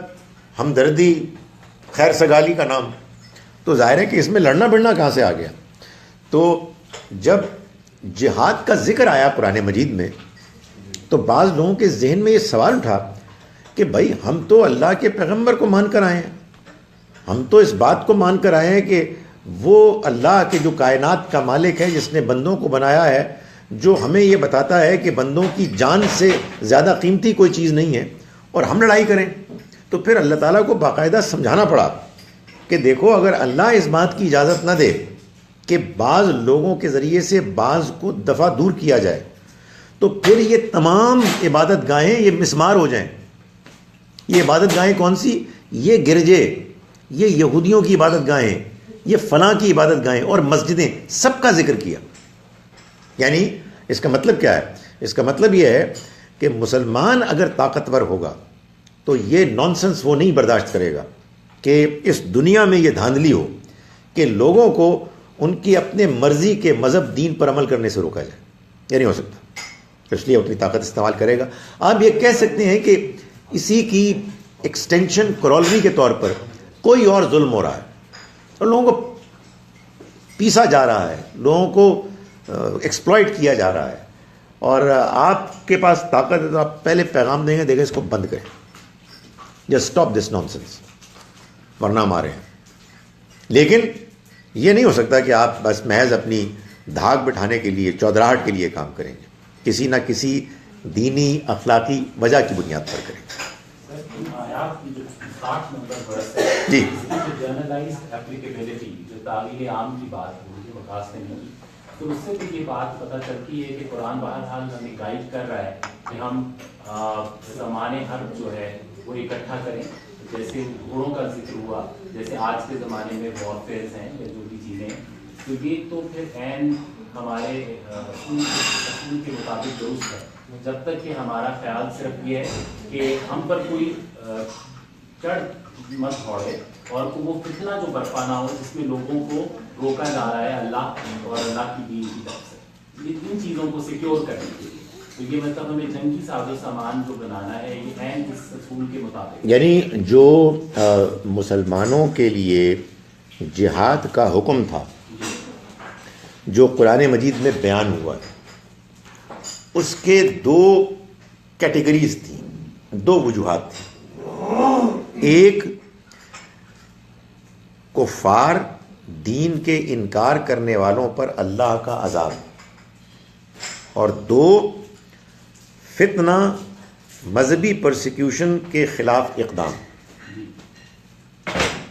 ہمدردی، خیر سگالی کا نام. تو ظاہر ہے کہ اس میں لڑنا بڑنا کہاں سے آ گیا. تو جب جہاد کا ذکر آیا قرآن مجید میں تو بعض لوگوں کے ذہن میں یہ سوال اٹھا کہ بھائی ہم تو اللہ کے پیغمبر کو مان کر آئے ہیں، ہم تو اس بات کو مان کر آئے ہیں کہ وہ اللہ کے جو کائنات کا مالک ہے، جس نے بندوں کو بنایا ہے، جو ہمیں یہ بتاتا ہے کہ بندوں کی جان سے زیادہ قیمتی کوئی چیز نہیں ہے، اور ہم لڑائی کریں. تو پھر اللہ تعالیٰ کو باقاعدہ سمجھانا پڑا کہ دیکھو اگر اللہ اس بات کی اجازت نہ دے کہ بعض لوگوں کے ذریعے سے بعض کو دفع دور کیا جائے تو پھر یہ تمام عبادت گاہیں یہ مسمار ہو جائیں. یہ عبادت گاہیں کون سی؟ یہ گرجے، یہ یہودیوں کی عبادت گاہیں، یہ فلاں کی عبادت گاہیں اور مسجدیں، سب کا ذکر کیا. یعنی اس کا مطلب کیا ہے؟ اس کا مطلب یہ ہے کہ مسلمان اگر طاقتور ہوگا تو یہ نانسنس وہ نہیں برداشت کرے گا کہ اس دنیا میں یہ دھاندلی ہو کہ لوگوں کو ان کی اپنے مرضی کے مذہب دین پر عمل کرنے سے روکا جائے. یہ نہیں ہو سکتا، اس لیے اپنی طاقت استعمال کرے گا. آپ یہ کہہ سکتے ہیں کہ اسی کی ایکسٹینشن کرولری کے طور پر کوئی اور ظلم ہو رہا ہے اور لوگوں کو پیسا جا رہا ہے، لوگوں کو ایکسپلائٹ کیا جا رہا ہے، اور آپ کے پاس طاقت ہے تو آپ پہلے پیغام دیں گے، دیکھیں اس کو بند کریں، جسٹ اسٹاپ دس نانسنس، ورنہ مارے ہیں. لیکن یہ نہیں ہو سکتا کہ آپ بس محض اپنی دھاگ بٹھانے کے لیے، چودراہٹ کے لیے کام کریں گے، کسی نہ کسی دینی اخلاقی وجہ کی بنیاد پر کریں گے. جی جرنلائزڈ اپلیکیبلٹی جو تعلیل عام کی بات ہے، مجھے وقاص نہیں ہوئی، تو اس سے بھی یہ بات پتہ چلتی ہے کہ قرآن بہرحال ہمیں گائیڈ کر رہا ہے کہ ہم زمانے حرب جو ہے وہ اکٹھا کریں. جیسے گھوڑوں کا ذکر ہوا، جیسے آج کے زمانے میں وارفیئرز ہیں یا جو بھی چیزیں ہیں، تو یہ تو پھر عین ہمارے اصول کے مطابق درست ہے، جب تک کہ ہمارا خیال صرف یہ ہے کہ ہم پر کوئی چڑھ مت ہوڑے اور وہ فتنہ جو برپا نہ ہو جس میں لوگوں کو روکا جا رہا ہے اللہ اور اللہ کی دین کی طرف سے. یہ ان چیزوں کو سیکیور کرنے کے لیے تو یہ مطلب ہمیں جنگی ساز و سامان جو بنانا ہے یہ عین اس اصول کے مطابق، یعنی جو مسلمانوں کے لیے جہاد کا حکم تھا جو قرآن مجید میں بیان ہوا ہے، اس کے دو کیٹیگریز تھیں، دو وجوہات تھیں. ایک کفار دین کے انکار کرنے والوں پر اللہ کا عذاب، اور دو فتنہ مذہبی پرسیکیوشن کے خلاف اقدام.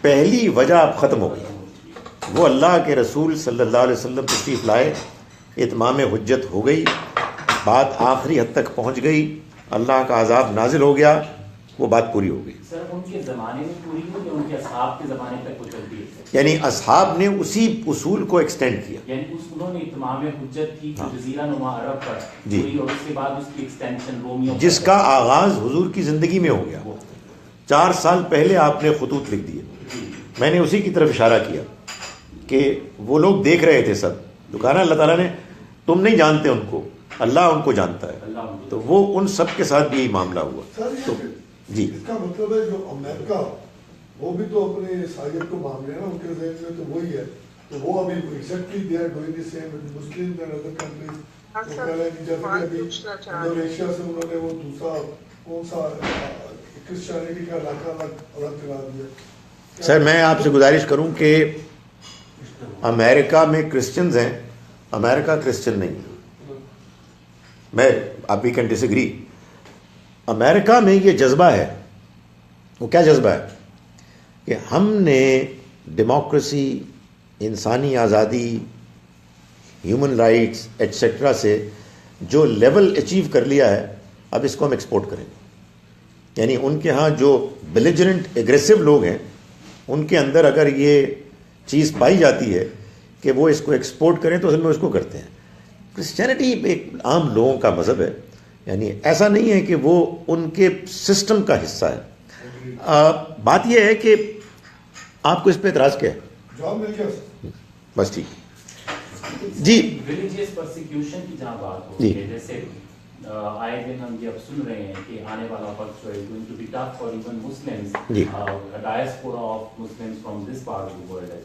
پہلی وجہ اب ختم ہو گئی، وہ اللہ کے رسول صلی اللہ علیہ وسلم تشریف لائے، اتمام حجت ہو گئی، بات آخری حد تک پہنچ گئی، اللہ کا عذاب نازل ہو گیا، وہ بات پوری ہو گئی. سر ان کے زمانے میں پوری ہوئی یا ان کے اصحاب کے زمانے تک وہ چلتی ہے؟ یعنی اصحاب نے اسی اصول کو ایکسٹینڈ کیا، یعنی انہوں نے اتمام حجت کی جزیرہ نما عرب پر پوری، اور اس کے بعد اس کی ایکسٹینشن رومیوں، جس کا آغاز حضور کی زندگی میں ہو گیا. 4 سال پہلے آپ نے خطوط لکھ دیے، میں نے اسی کی طرف اشارہ کیا کہ وہ لوگ دیکھ رہے تھے، سب دکانہ اللہ تعالیٰ نے، تم نہیں جانتے ان کو، اللہ ان کو جانتا ہے، تو وہ ان سب کے ساتھ بھی یہی معاملہ ہوا. تو جی اس کا مطلب ہے جو امریکہ وہ بھی تو اپنے ساحت کو مان رہے ہیں نا، ان کے ذہن میں تو وہی ہے تو وہ ابھی exactly they are doing the same with Muslims and other countries. تو کہہ رہے ہیں کہ جیسے کہ ابھی انڈونیشیا سے انہوں نے وہ دوسرا کون سا کرسچینٹی کا علاقہ الگ کرا دیا. سر میں آپ سے گزارش کروں کہ امریکہ میں کرسچنز ہیں, امریکہ کرسچن نہیں ہے. میں آپ وی کین ڈس ایگری. امریکہ میں یہ جذبہ ہے. وہ کیا جذبہ ہے کہ ہم نے ڈیموکریسی, انسانی آزادی, ہیومن رائٹس ایٹسیٹرا سے جو لیول اچیو کر لیا ہے اب اس کو ہم ایکسپورٹ کریں گے. یعنی ان کے ہاں جو بیلیجرنٹ ایگریسو لوگ ہیں ان کے اندر اگر یہ چیز پائی جاتی ہے کہ وہ اس کو ایکسپورٹ کریں تو اصل میں اس کو کرتے ہیں. کرسچینٹی ایک عام لوگوں کا مذہب ہے, یعنی ایسا نہیں ہے کہ وہ ان کے سسٹم کا حصہ ہے. بات یہ ہے کہ آپ کو اس پہ اعتراض کیا ہے؟ جاب مل گیا بس ٹھیک جی. ریلیجیس پرسیکیوشن کی جہاں بات ہو جی. ہے, جیسے آئے دن ہم یہ اب سن رہے ہیں کہ آنے والا وقت جو ہے going to be tough for even Muslims, G. a diaspora of Muslims from this part of the world as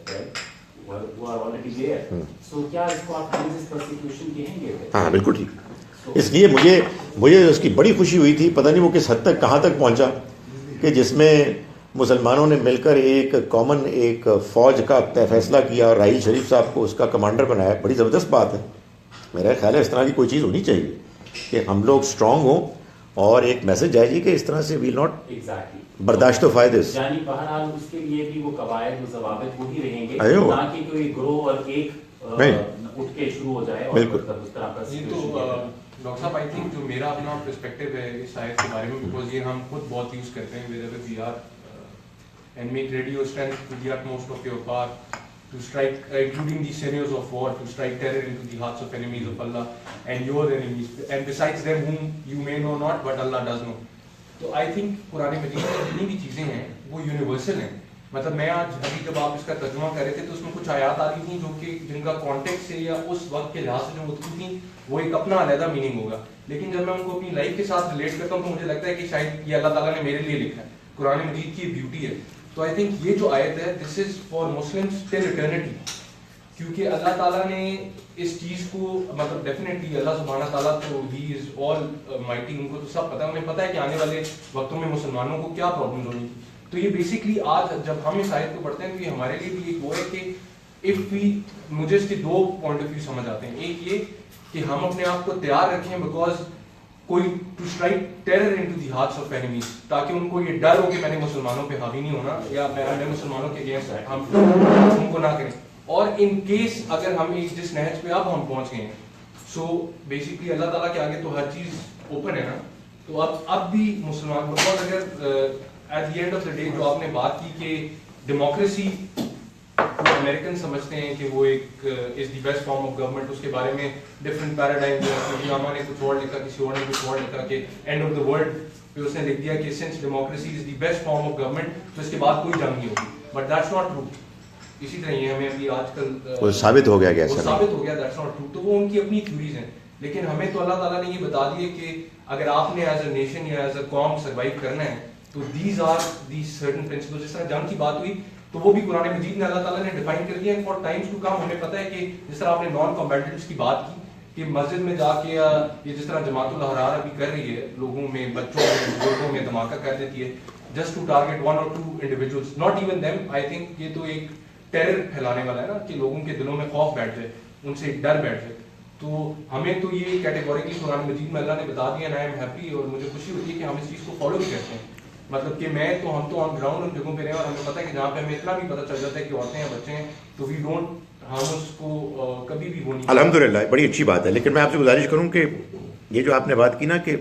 well, who are already there. So کیا اس کو آپ religious persecution کہیں گے؟ ہاں بالکل ٹھیک. اس لیے مجھے اس کی بڑی خوشی ہوئی تھی, پتہ نہیں وہ کس حد تک کہاں تک پہنچا, کہ جس میں مسلمانوں نے مل کر ایک کامن ایک فوج کا فیصلہ کیا اور راحیل شریف صاحب کو اس کا کمانڈر بنایا. بڑی زبردست بات ہے. میرا خیال ہے اس طرح کی کوئی چیز ہونی چاہیے کہ ہم لوگ اسٹرانگ ہوں اور ایک میسج جائے گی کہ اس طرح سے ویل ناٹ برداشت و فائدے سے. یعنی بہرحال اس کے لیے بھی وہ قواعد و ضوابط وہی رہیں گے, ایو. نہ کہ کوئی گروہ اور ایک اٹھ کے شروع ہو جائے اور اس طرح پر. ڈاکٹر صاحب آئی تھنک جو میرا اپنا پرسپیکٹو ہے اس آیت کے بارے میں, بیکاز یہ ہم خود بہت یوز کرتے ہیں wherever we are, and make ready your strength to the utmost of your power to strike, including the scenarios of war, to strike terror into the hearts of enemies of Allah and your enemies, and besides them whom you may know not but Allah does know. تو I think قرآن مجید میں جتنی بھی چیزیں ہیں وہ universal ہیں. مطلب میں آج ابھی جب آپ اس کا ترجمہ کر رہے تھے تو اس میں کچھ آیات آ رہی تھیں جو کہ جن کا کانٹیکٹ سے یا اس وقت کے لحاظ سے جو مطلوب تھیں وہ ایک اپنا علیحدہ میننگ ہوگا, لیکن جب میں ان کو اپنی لائف کے ساتھ ریلیٹ کرتا ہوں تو مجھے لگتا ہے کہ شاید یہ اللہ تعالیٰ نے میرے لیے لکھا ہے. قرآن مجید کی بیوٹی ہے. تو آئی تھنک یہ جو آیت ہے دس is for Muslims till eternity, کیونکہ اللہ تعالیٰ نے اس چیز کو مطلب ڈیفینیٹلی اللہ سبحانہ تعالیٰ تو ہی از آل مائٹی, ان کو تو سب پتہ ہے, انہیں پتہ ہے کہ آنے والے وقتوں میں مسلمانوں کو کیا پرابلمز ہونی تھی. تو یہ بیسکلی آج جب ہم اس آیت کو پڑھتے ہیں تو یہ ہمارے لیے بھی ایک وہ ہے کہ اف وی, مجھے اس کے دو پوائنٹ آف ویو سمجھ آتے ہیں. ایک یہ کہ ہم اپنے آپ کو تیار رکھیں بیکاز کوئی to strike terror into the hearts of enemies, تاکہ ان کو یہ ڈر ہو کہ میں نے مسلمانوں پہ حاوی نہیں ہونا یا میں مسلمانوں کے اگینسٹ ہے, ہم ان کو نہ کریں. اور ان کیس اگر ہم ایک جس نہج پہ اب ہم پہنچ گئے ہیں, سو بیسکلی اللہ تعالیٰ کے آگے تو ہر چیز اوپن ہے نا, تو اب بھی مسلمان بکاز اگر at the end of the day جو آپ نے بات کی کہ ڈیموکریسی امریکن سمجھتے ہیں کہ وہ ایک is the best form of government, اس کے بارے میں ڈفرینٹ پیراڈائم علامہ نے کچھ اور لکھا, کسی اور نے کچھ اور لکھا کہ اینڈ آف دا ورلڈ پہ اس نے لکھ دیا کہ since democracy is the best form of government تو اس کے بعد کوئی جنگ نہیں ہوگی, بٹ دیٹس ناٹ ٹرو. اسی طرح یہ ہمیں ابھی آج کل ثابت ہو گیا دیٹس ناٹ ٹرو. تو وہ ان کی اپنی تھیوریز ہیں, لیکن ہمیں تو اللہ تعالیٰ نے یہ بتا دیا کہ اگر آپ نے ایز اے نیشن یا ایز اے قوم سروائیو کرنا ہے تو these are these certain principles. جس طرح جنگ کی بات ہوئی تو وہ بھی قرآن مجید میں اللہ تعالیٰ نے ڈیفائن کر دیا ہے فار ٹائمز ٹو کم. ہمیں پتہ ہے کہ جس طرح آپ نے نان کمبیٹنٹس کی بات کی کہ مسجد میں جا کے یہ جس طرح جماعت الاحرار ابھی کر رہی ہے, لوگوں میں, بچوں میں, بزرگوں میں دھماکہ کر دیتی ہے جسٹ ٹو ٹارگیٹ ون اور two individuals, not even them. I think یہ تو ایک ٹیرر پھیلانے والا ہے نا کہ لوگوں کے دلوں میں خوف بیٹھ جائے, ان سے ایک ڈر بیٹھ جائے. تو ہمیں تو یہ کیٹیگوریکلی قرآن مجید میں اللہ نے بتا دیا, اینڈ آئی ایم ہیپی, اور مجھے خوشی ہوتی ہے کہ ہم اس چیز کو فالو بھی کرتے ہیں. مطلب کہ ہم تو آن گراؤنڈ ان جگہوں پہ رہے اور ہمیں پتہ ہے کہ جہاں پہ ہمیں اتنا بھی پتہ چل جاتا ہے کہ عورتیں ہیں, بچے ہیں, تو وی ڈونٹ, ہم اس کو کبھی بھی وہ نہیں. الحمدللہ بڑی اچھی بات ہے. لیکن میں آپ سے گزارش کروں کہ یہ جو آپ نے بات کی نا کہ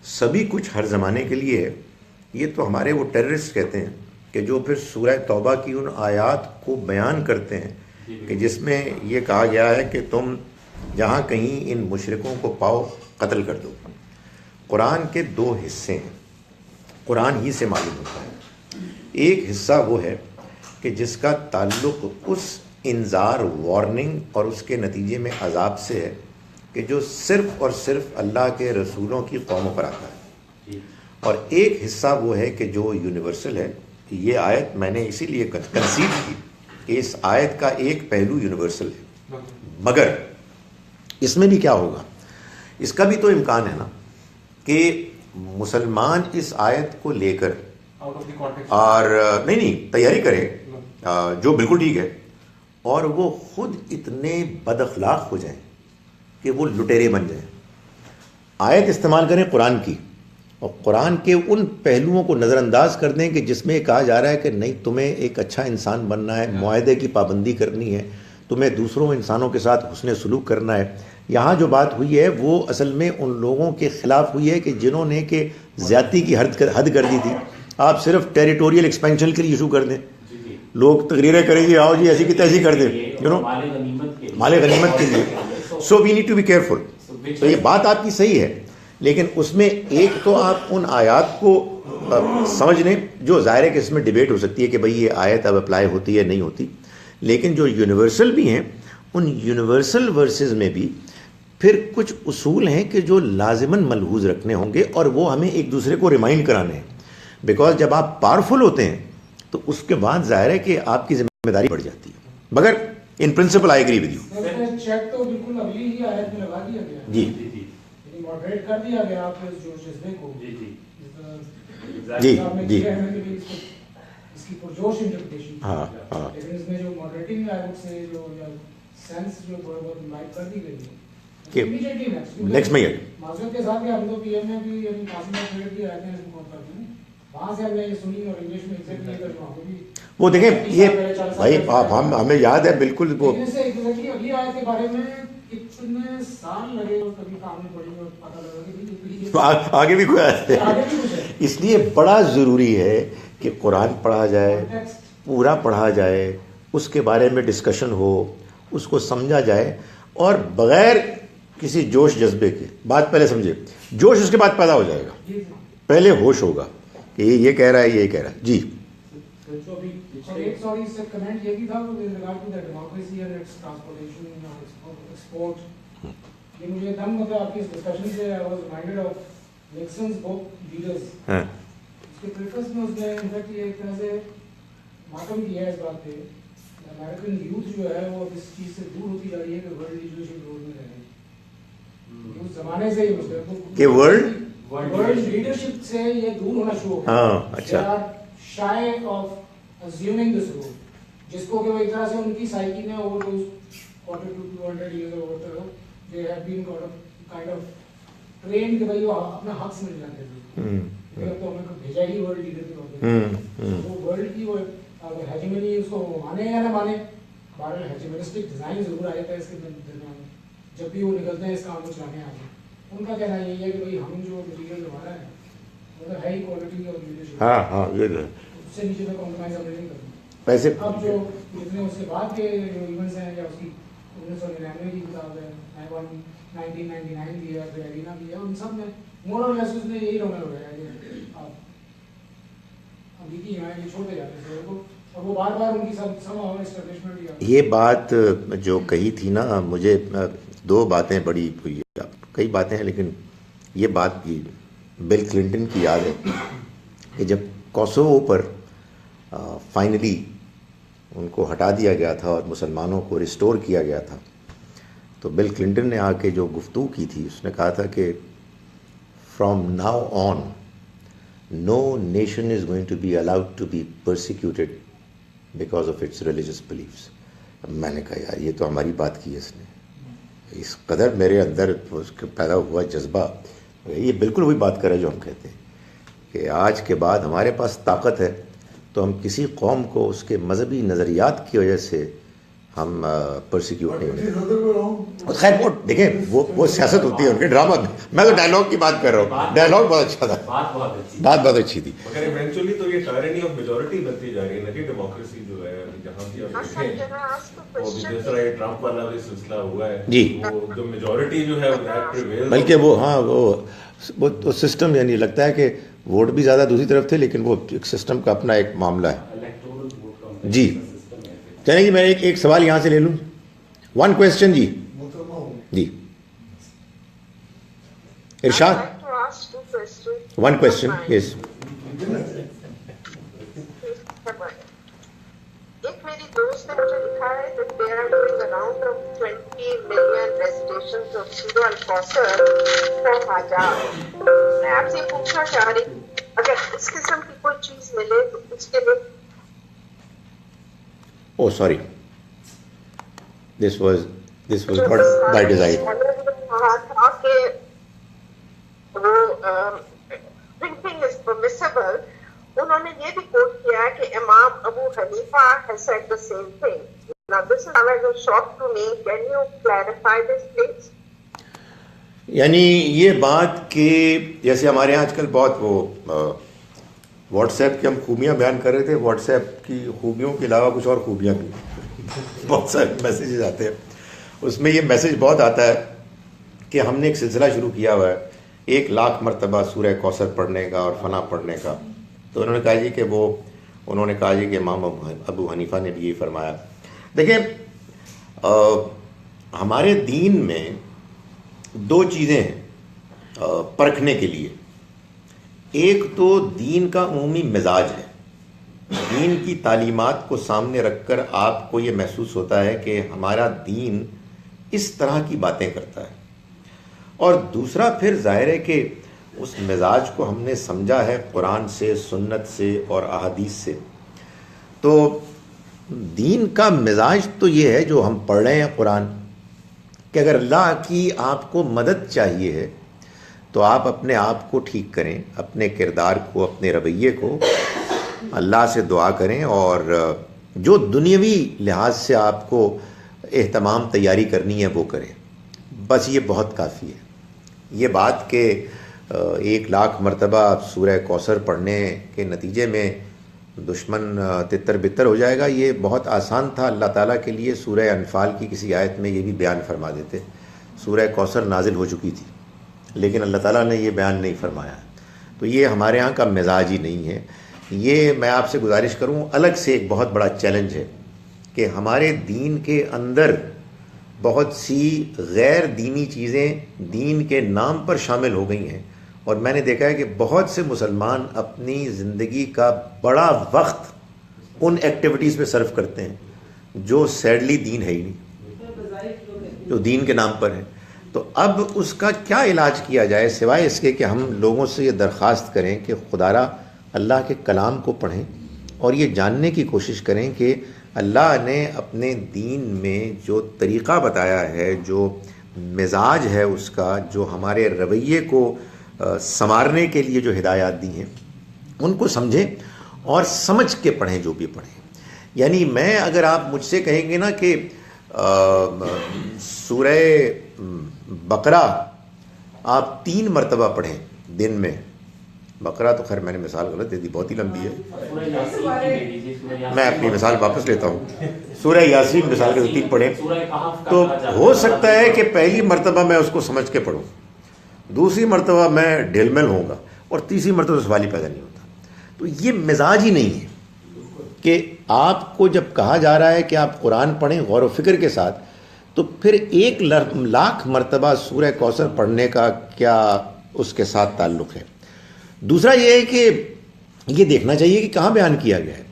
سبھی کچھ ہر زمانے کے لیے ہے, یہ تو ہمارے وہ ٹیررسٹ کہتے ہیں کہ جو پھر سورہ توبہ کی ان آیات کو بیان کرتے ہیں کہ جس میں یہ کہا گیا ہے کہ تم جہاں کہیں ان مشرکوں کو پاؤ قتل کر دو. قرآن کے دو حصے ہیں, قرآن ہی سے معلوم ہوتا ہے. ایک حصہ وہ ہے کہ جس کا تعلق اس انذار, وارننگ اور اس کے نتیجے میں عذاب سے ہے کہ جو صرف اور صرف اللہ کے رسولوں کی قوموں پر آتا ہے. اور ایک حصہ وہ ہے کہ جو یونیورسل ہے. یہ آیت میں نے اسی لیے کنسیڈ کی اس آیت کا ایک پہلو یونیورسل ہے، مگر اس میں بھی کیا ہوگا، اس کا بھی تو امکان ہے نا کہ مسلمان اس آیت کو لے کر اور نہیں تیاری کرے، جو بالکل ٹھیک ہے، اور وہ خود اتنے بد اخلاق ہو جائیں کہ وہ لٹیرے بن جائیں. آیت استعمال کریں قرآن کی، اور قرآن کے ان پہلوؤں کو نظر انداز کر دیں کہ جس میں کہا جا رہا ہے کہ نہیں تمہیں ایک اچھا انسان بننا ہے، معاہدے کی پابندی کرنی ہے، تمہیں دوسروں انسانوں کے ساتھ حسن سلوک کرنا ہے. یہاں جو بات ہوئی ہے وہ اصل میں ان لوگوں کے خلاف ہوئی ہے کہ جنہوں نے کہ زیادتی کی حد کر دی تھی. آپ صرف ٹیریٹوریل ایکسپینشن کے لیے ایشو کر دیں، لوگ تقریریں کریں گے، آؤ جی ایسی کی تیسی کر دیں، مال غنیمت کے لیے. So we need to be careful. تو یہ بات آپ کی صحیح ہے، لیکن اس میں ایک تو آپ ان آیات کو سمجھ لیں جو ظاہر ہے کہ اس میں ڈیبیٹ ہو سکتی ہے کہ بھئی یہ آیت اب اپلائی ہوتی ہے نہیں ہوتی، لیکن جو یونیورسل بھی ہیں ان یونیورسل ورسز میں بھی پھر کچھ اصول ہیں کہ جو لازماً ملحوظ رکھنے ہوں گے، اور وہ ہمیں ایک دوسرے کو ریمائنڈ کرانے ہیں. بیکاز جب آپ پاورفل ہوتے ہیں تو اس کے بعد ظاہر ہے کہ آپ کی ذمہ داری بڑھ جاتی ہے. مگر in principle I agree with you. Check تو بالکل اگلی ہی آیت میں لگا دیا گیا، جی ماڈریٹ کر دیا گیا آپ جو جذبے کو، جی جی اس کی پرجوش انٹرپریٹیشن. ہاں ہاں لیکن اس میں جو ماڈریٹنگ آیت سے جو سینس جو تھوڑا بہت لائٹ کر دی گئی ہے کہ نیکسٹ میں یہ معذرت کے ساتھ ہم تو پی ایم میں بھی قاسم کی آیتیں ریکارڈ کرتے ہیں، وہاں سے ہم نے یہ سنی اور انگلش میں ایگزیکٹلی یہ کرنا ہوگی. وہ دیکھیں یہ بھائی ہمیں یاد ہے بالکل وہ اگلی آیت کے بارے میں کتنے سال لگے اور کبھی کام میں پڑی اور پتہ لگا کہ آگے بھی کوئی آیت ہے. اس لیے بڑا ضروری ہے کہ قرآن پڑھا جائے، پورا پڑھا جائے، اس کے بارے میں ڈسکشن ہو، اس کو سمجھا جائے، اور بغیر کسی جوش جذبے کے. بات پہلے سمجھے، جوش اس کے بعد پیدا ہو جائے گا، پہلے ہوش ہوگا کہ یہ کہہ رہا ہے یہ کہہ رہا ہے. جی ایک سوری سے کمنٹ یہ بھی تھا regard to the democracy and its transportation export. یہ مجھے دم مطلب آپ کی اس ڈسکشن سے I was reminded of Nixon's book leaders. اس کے پریفس میں اس نے انفیکٹ یہ ایک طرح سے ماتم کیا ہے اس بات پہ امریکن یوتھ جو ہے وہ اس چیز سے دور ہوتی جا رہی ہے کہ ورلڈ لیڈرشپ رول میں رہے. اس زمانے سے ہی کہ ورلڈ لیڈرشپ سے یہ دور ہونا شروع ہو گیا. ہاں اچھا shy of assuming this role, جس کو کہ وہ ایک طرح سے ان کی سائیکی میں over those 100 to 200 years or whatever they have been kind of trained کہ بھائی وہ اپنا حق سمجھ جاتے تھے کہ اب تو ہمیں بھیجا ہی ورلڈ لیڈر کے طور پہ. وہ ورلڈ کی وہ ہیجمنی اس کو مانے یا نہ مانے، بارے ہیجمنسٹک ڈیزائن ضرور آیا تھا اس کے درمیان جب بھی وہ نکلتے ہیں اس کام کو چلانے آتے. ان کا کہنا یہی ہے کہ بھائی ہم جو مٹیریل ہمارا ہے مطلب ہائی کوالٹی اور لیڈرشپ، ہاں ہاں یہ اس سے نیچے میں کمپرومائز ہم نہیں کرنا. ویسے اب جو جتنے اس کے بعد کے جو ایونٹس ہیں یا اس کی 1999 کی کتاب ہے، 1999 کی ہے، پھر ایرینا کی ہے، ان سب میں مور اور لیس اس نے یہی رونا لگایا ہے کہ آپ ابھی کی ہیں یہ چھوڑتے جاتے ہیں کو، اور وہ بار بار ان کی سب اسٹیبلشمنٹ ہی. یہ بات جو کہی تھی نا، مجھے دو باتیں بڑی ہوئی، کئی باتیں ہیں لیکن یہ بات بل کلنٹن کی یاد ہے کہ جب کوسوو پر فائنلی ان کو ہٹا دیا گیا تھا اور مسلمانوں کو ریسٹور کیا گیا تھا، تو بل کلنٹن نے آ کے جو گفتگو کی تھی اس نے کہا تھا کہ from now on no nation is going to be allowed to be persecuted because of its religious beliefs. میں نے کہا یار یہ تو ہماری بات کی ہے اس نے، اس قدر میرے اندر اس کے پیدا ہوا جذبہ. یہ بالکل وہی بات کرے جو ہم کہتے ہیں کہ آج کے بعد ہمارے پاس طاقت ہے تو ہم کسی قوم کو اس کے مذہبی نظریات کی وجہ سے ہم پرسیکیوٹ نہیں ہوتے. خیر وہ دیکھیں وہ سیاست ہوتی ہے ان کے ڈرامہ میں تو ڈائلاگ کی بات کر رہا ہوں. ڈائلاگ بہت اچھا تھا، بات بہت اچھی تھی. مگر ایونچولی تو یہ ٹائرنی آف میجورٹی بنتی جا رہی ہے نا کہ ڈیموکریسی جو ہے جہاں بھی آپ دیکھیں وہ جس طرح یہ ٹرمپ والا بھی سلسلہ ہوا ہے جی، وہ جو میجورٹی جو ہے بلکہ وہ ہاں وہ سسٹم یعنی لگتا ہے کہ ووٹ بھی زیادہ دوسری طرف تھے لیکن وہ ایک سسٹم کا اپنا ایک معاملہ ہے. جی چلیں جی میں ایک سوال یہاں سے لے لوں. ون کویسچن جی. جی ارشاد. ون کویسچن یس. ایک میری دوست نے out of 20 million recitations of Surah Al-Kawthar for Hajat. میں آپ سے پوچھنا چاہ رہی ہوں اگر اس قسم کی کوئی چیز ملے تو اس کے لیے Oh, sorry. This was not by design. کہا تھا کہ وہ ڈرنکنگ از پرمیسیبل. انہوں نے یہ بھی کوٹ کیا کہ امام ابو حنیفہ has said the same thing. Now this is a shock to me. Can you clarify this please? یعنی یہ بات کہ جیسے ہمارے یہاں آج کل بہت وہ واٹس ایپ کی ہم خوبیاں بیان کر رہے تھے, واٹس ایپ کی خوبیوں کے علاوہ کچھ اور خوبیاں بھی بہت سارے میسیجز آتے ہیں. اس میں یہ میسیج بہت آتا ہے کہ ہم نے ایک سلسلہ شروع کیا ہوا ہے 1,00,000 مرتبہ سورہ کوثر پڑھنے کا اور فلاں پڑھنے کا. تو انہوں نے کہا جی کہ انہوں نے کہا جی کہ امام ابو حنیفہ نے بھی یہ فرمایا. دیکھیں ہمارے دین میں 2 چیزیں ہیں پرکھنے کے لیے. ایک تو دین کا عمومی مزاج ہے, دین کی تعلیمات کو سامنے رکھ کر آپ کو یہ محسوس ہوتا ہے کہ ہمارا دین اس طرح کی باتیں کرتا ہے. اور دوسرا پھر ظاہر ہے کہ اس مزاج کو ہم نے سمجھا ہے قرآن سے, سنت سے اور احادیث سے. تو دین کا مزاج تو یہ ہے جو ہم پڑھ رہے ہیں قرآن کہ اگر اللہ کی آپ کو مدد چاہیے ہے تو آپ اپنے آپ کو ٹھیک کریں, اپنے کردار کو, اپنے رویے کو اللہ سے دعا کریں, اور جو دنیاوی لحاظ سے آپ کو اہتمام تیاری کرنی ہے وہ کریں. بس یہ بہت کافی ہے. یہ بات کہ 1,00,000 مرتبہ سورہ کوثر پڑھنے کے نتیجے میں دشمن تتر بتر ہو جائے گا, یہ بہت آسان تھا اللہ تعالیٰ کے لیے. سورہ انفال کی کسی آیت میں یہ بھی بیان فرما دیتے. سورہ کوثر نازل ہو چکی تھی لیکن اللہ تعالیٰ نے یہ بیان نہیں فرمایا. تو یہ ہمارے ہاں کا مزاج ہی نہیں ہے. یہ میں آپ سے گزارش کروں, الگ سے ایک بہت بڑا چیلنج ہے کہ ہمارے دین کے اندر بہت سی غیر دینی چیزیں دین کے نام پر شامل ہو گئی ہیں, اور میں نے دیکھا ہے کہ بہت سے مسلمان اپنی زندگی کا بڑا وقت ان ایکٹیویٹیز پہ صرف کرتے ہیں جو سیڈلی دین ہے ہی نہیں, جو دین کے نام پر ہے. تو اب اس کا کیا علاج کیا جائے سوائے اس کے کہ ہم لوگوں سے یہ درخواست کریں کہ خدارا اللہ کے کلام کو پڑھیں اور یہ جاننے کی کوشش کریں کہ اللہ نے اپنے دین میں جو طریقہ بتایا ہے, جو مزاج ہے اس کا, جو ہمارے رویے کو سنوارنے کے لیے جو ہدایات دی ہیں ان کو سمجھیں اور سمجھ کے پڑھیں جو بھی پڑھیں. یعنی میں اگر آپ مجھ سے کہیں گے نا کہ سورہ بقرہ آپ 3 مرتبہ پڑھیں دن میں, بقرہ تو خیر میں نے مثال غلط دے دی, بہت ہی لمبی ہے, میں اپنی مثال واپس لیتا ہوں. سورہ یاسین مثال کے 3 پڑھیں تو ہو سکتا ہے کہ پہلی مرتبہ میں اس کو سمجھ کے پڑھوں, دوسری مرتبہ میں ڈھل مل ہوں گا, اور تیسری مرتبہ سوال ہی پیدا نہیں ہوتا. تو یہ مزاج ہی نہیں ہے کہ آپ کو جب کہا جا رہا ہے کہ آپ قرآن پڑھیں غور و فکر کے ساتھ, تو پھر 1,00,000 مرتبہ سورہ کوثر پڑھنے کا کیا اس کے ساتھ تعلق ہے. دوسرا یہ ہے کہ یہ دیکھنا چاہیے کہ کہاں بیان کیا گیا ہے.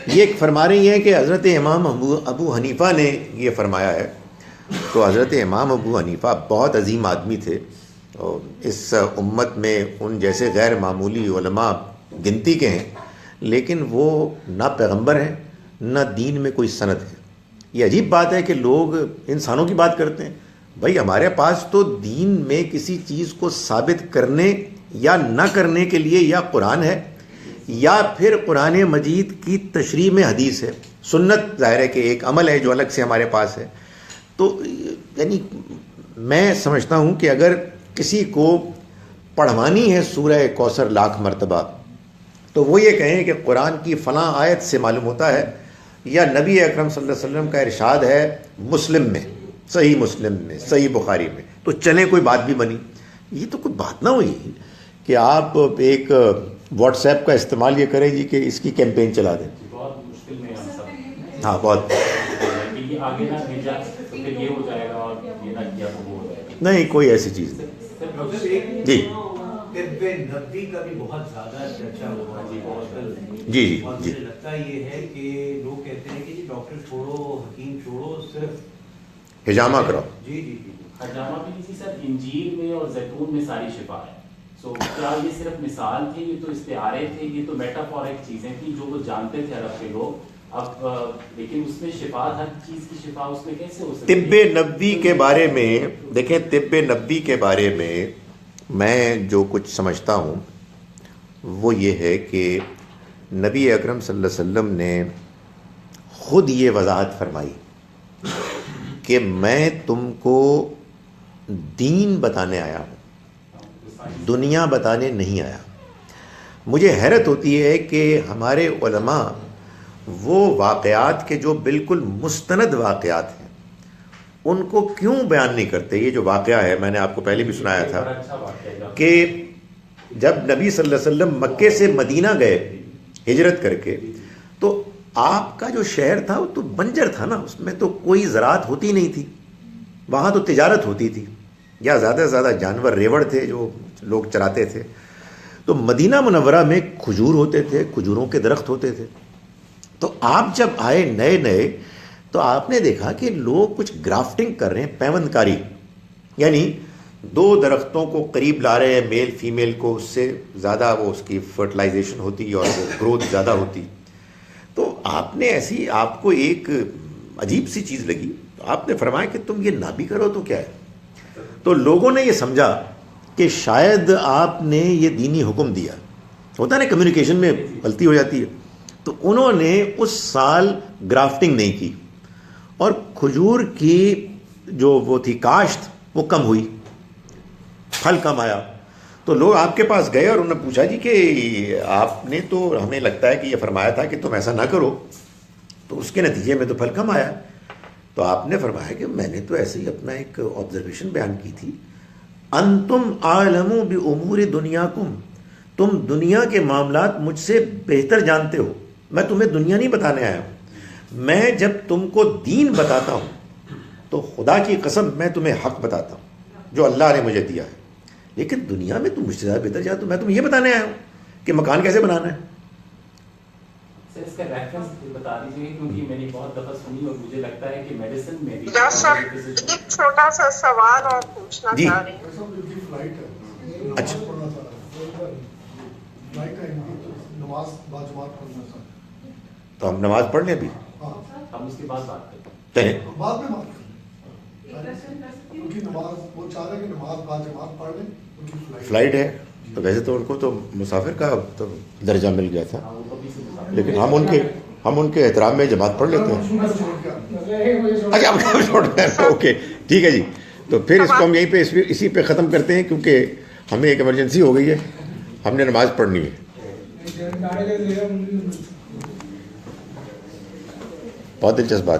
یہ ایک فرما رہی ہے کہ حضرت امام ابو حنیفہ نے یہ فرمایا ہے. تو حضرت امام ابو حنیفہ بہت عظیم آدمی تھے, اور اس امت میں ان جیسے غیر معمولی علماء گنتی کے ہیں, لیکن وہ نہ پیغمبر ہیں نہ دین میں کوئی سند ہے. یہ عجیب بات ہے کہ لوگ انسانوں کی بات کرتے ہیں. بھائی ہمارے پاس تو دین میں کسی چیز کو ثابت کرنے یا نہ کرنے کے لیے یا قرآن ہے یا پھر قرآن مجید کی تشریح میں حدیث ہے. سنت ظاہر ہے کہ ایک عمل ہے جو الگ سے ہمارے پاس ہے. تو یعنی میں سمجھتا ہوں کہ اگر کسی کو پڑھوانی ہے سورہ کوثر 1,00,000 مرتبہ تو وہ یہ کہیں کہ قرآن کی فلاں آیت سے معلوم ہوتا ہے یا نبی اکرم صلی اللہ علیہ وسلم کا ارشاد ہے مسلم میں, صحیح مسلم میں, صحیح بخاری میں, تو چلیں کوئی بات بھی بنی. یہ تو کوئی بات نہ ہوئی کہ آپ ایک واٹس ایپ کا استعمال یہ کریں جی کہ اس کی کیمپین چلا دیں. بہت مشکل میں ہم سب. ہاں بہت آگے نہ بھیجا تو پھر یہ ہو جائے گا اور یہ نہ کیا تو وہ ہو جائے گا. نہیں, کوئی ایسی چیز نہیں. جی طب نبوی کا بھی بہت زیادہ چرچا ہوا جی اور جی مجھے لگتا یہ ہے کہ لوگ کہتے ہیں کہ جی ڈاکٹر چھوڑو, حکیم چھوڑو, صرف ہجامہ کرو. جی جی جی حجامہ بھی اسی سر انجیل میں اور زیتون میں ساری شفا ہے. سو کیا یہ صرف مثال تھی, یہ تو استعارے تھے, یہ تو میٹافورک چیزیں تھیں جو وہ جانتے تھے عرب کے لوگ. اب لیکن اس میں شفا, ہر چیز کی شفا اس میں کیسے ہو سکتی ہے؟ طب نبوی کے بارے میں دیکھیں, طب نبوی کے بارے میں جو کچھ سمجھتا ہوں وہ یہ ہے کہ نبی اکرم صلی اللہ علیہ وسلم نے خود یہ وضاحت فرمائی کہ میں تم کو دین بتانے آیا ہوں, دنیا بتانے نہیں آیا. مجھے حیرت ہوتی ہے کہ ہمارے علماء وہ واقعات کے جو بالکل مستند واقعات ہیں ان کو کیوں بیان نہیں کرتے. یہ جو واقعہ ہے, میں نے آپ کو پہلے بھی سنایا تھا کہ جب نبی صلی اللہ علیہ وسلم مکے سے مدینہ گئے ہجرت کر کے, تو آپ کا جو شہر تھا وہ تو بنجر تھا نا, اس میں تو کوئی زراعت ہوتی نہیں تھی. وہاں تو تجارت ہوتی تھی, یا زیادہ سے زیادہ جانور ریوڑ تھے جو لوگ چراتے تھے. تو مدینہ منورہ میں کھجور ہوتے تھے, کھجوروں کے درخت ہوتے تھے. تو آپ جب آئے نئے تو آپ نے دیکھا کہ لوگ کچھ گرافٹنگ کر رہے ہیں, پیوند کاری, یعنی دو درختوں کو قریب لا رہے ہیں, میل فیمیل کو, اس سے زیادہ وہ اس کی فرٹیلائزیشن ہوتی اور وہ گروتھ زیادہ ہوتی. تو آپ نے ایسی, آپ کو ایک عجیب سی چیز لگی, آپ نے فرمایا کہ تم یہ نہ بھی کرو تو کیا ہے. تو لوگوں نے یہ سمجھا کہ شاید آپ نے یہ دینی حکم دیا. ہوتا ہے نا کمیونیکیشن میں غلطی ہو جاتی ہے. تو انہوں نے اس سال گرافٹنگ نہیں کی اور کھجور کی جو وہ تھی کاشت وہ کم ہوئی, پھل کم آیا. تو لوگ آپ کے پاس گئے اور انہوں نے پوچھا جی کہ آپ نے تو, ہمیں لگتا ہے کہ یہ فرمایا تھا کہ تم ایسا نہ کرو, تو اس کے نتیجے میں تو پھل کم آیا. تو آپ نے فرمایا کہ میں نے تو ایسے ہی اپنا ایک آبزرویشن بیان کی تھی. انتم عالم بامور دنیاکم, تم دنیا کے معاملات مجھ سے بہتر جانتے ہو, میں تمہیں دنیا نہیں بتانے آیا ہوں. میں جب تم کو دین بتاتا ہوں تو خدا کی قسم میں تمہیں حق بتاتا ہوں جو اللہ نے مجھے دیا ہے. لیکن دنیا میں تم مجھ سے زیادہ بہتر جانتے ہو, میں تمہیں یہ بتانے آیا ہوں کہ مکان کیسے بنانا ہے. سر اس کا ریفرنس بتا دیجیے, کیونکہ میں نے بہت دفعہ سنی اور مجھے لگتا ہے کہ میڈیسن میں بھی. ایک چھوٹا سا سوال اور پوچھنا جی. چاہ رہی ہوں. اچھا, تو ہم نماز پڑھ لیں ابھی, ہم اس کے بعد بات کرتے ہیں. فلائٹ ہے تو ویسے تو ان کو تو مسافر کا تو درجہ مل گیا تھا, لیکن ہم ان کے احترام میں جماعت پڑھ لیتے ہیں. اچھا اوکے ٹھیک ہے جی. تو پھر اس کو ہم یہیں پہ اسی پہ ختم کرتے ہیں, کیونکہ ہمیں ایک ایمرجنسی ہو گئی ہے, ہم نے نماز پڑھنی ہے. بہت دلچسپ بات ہے.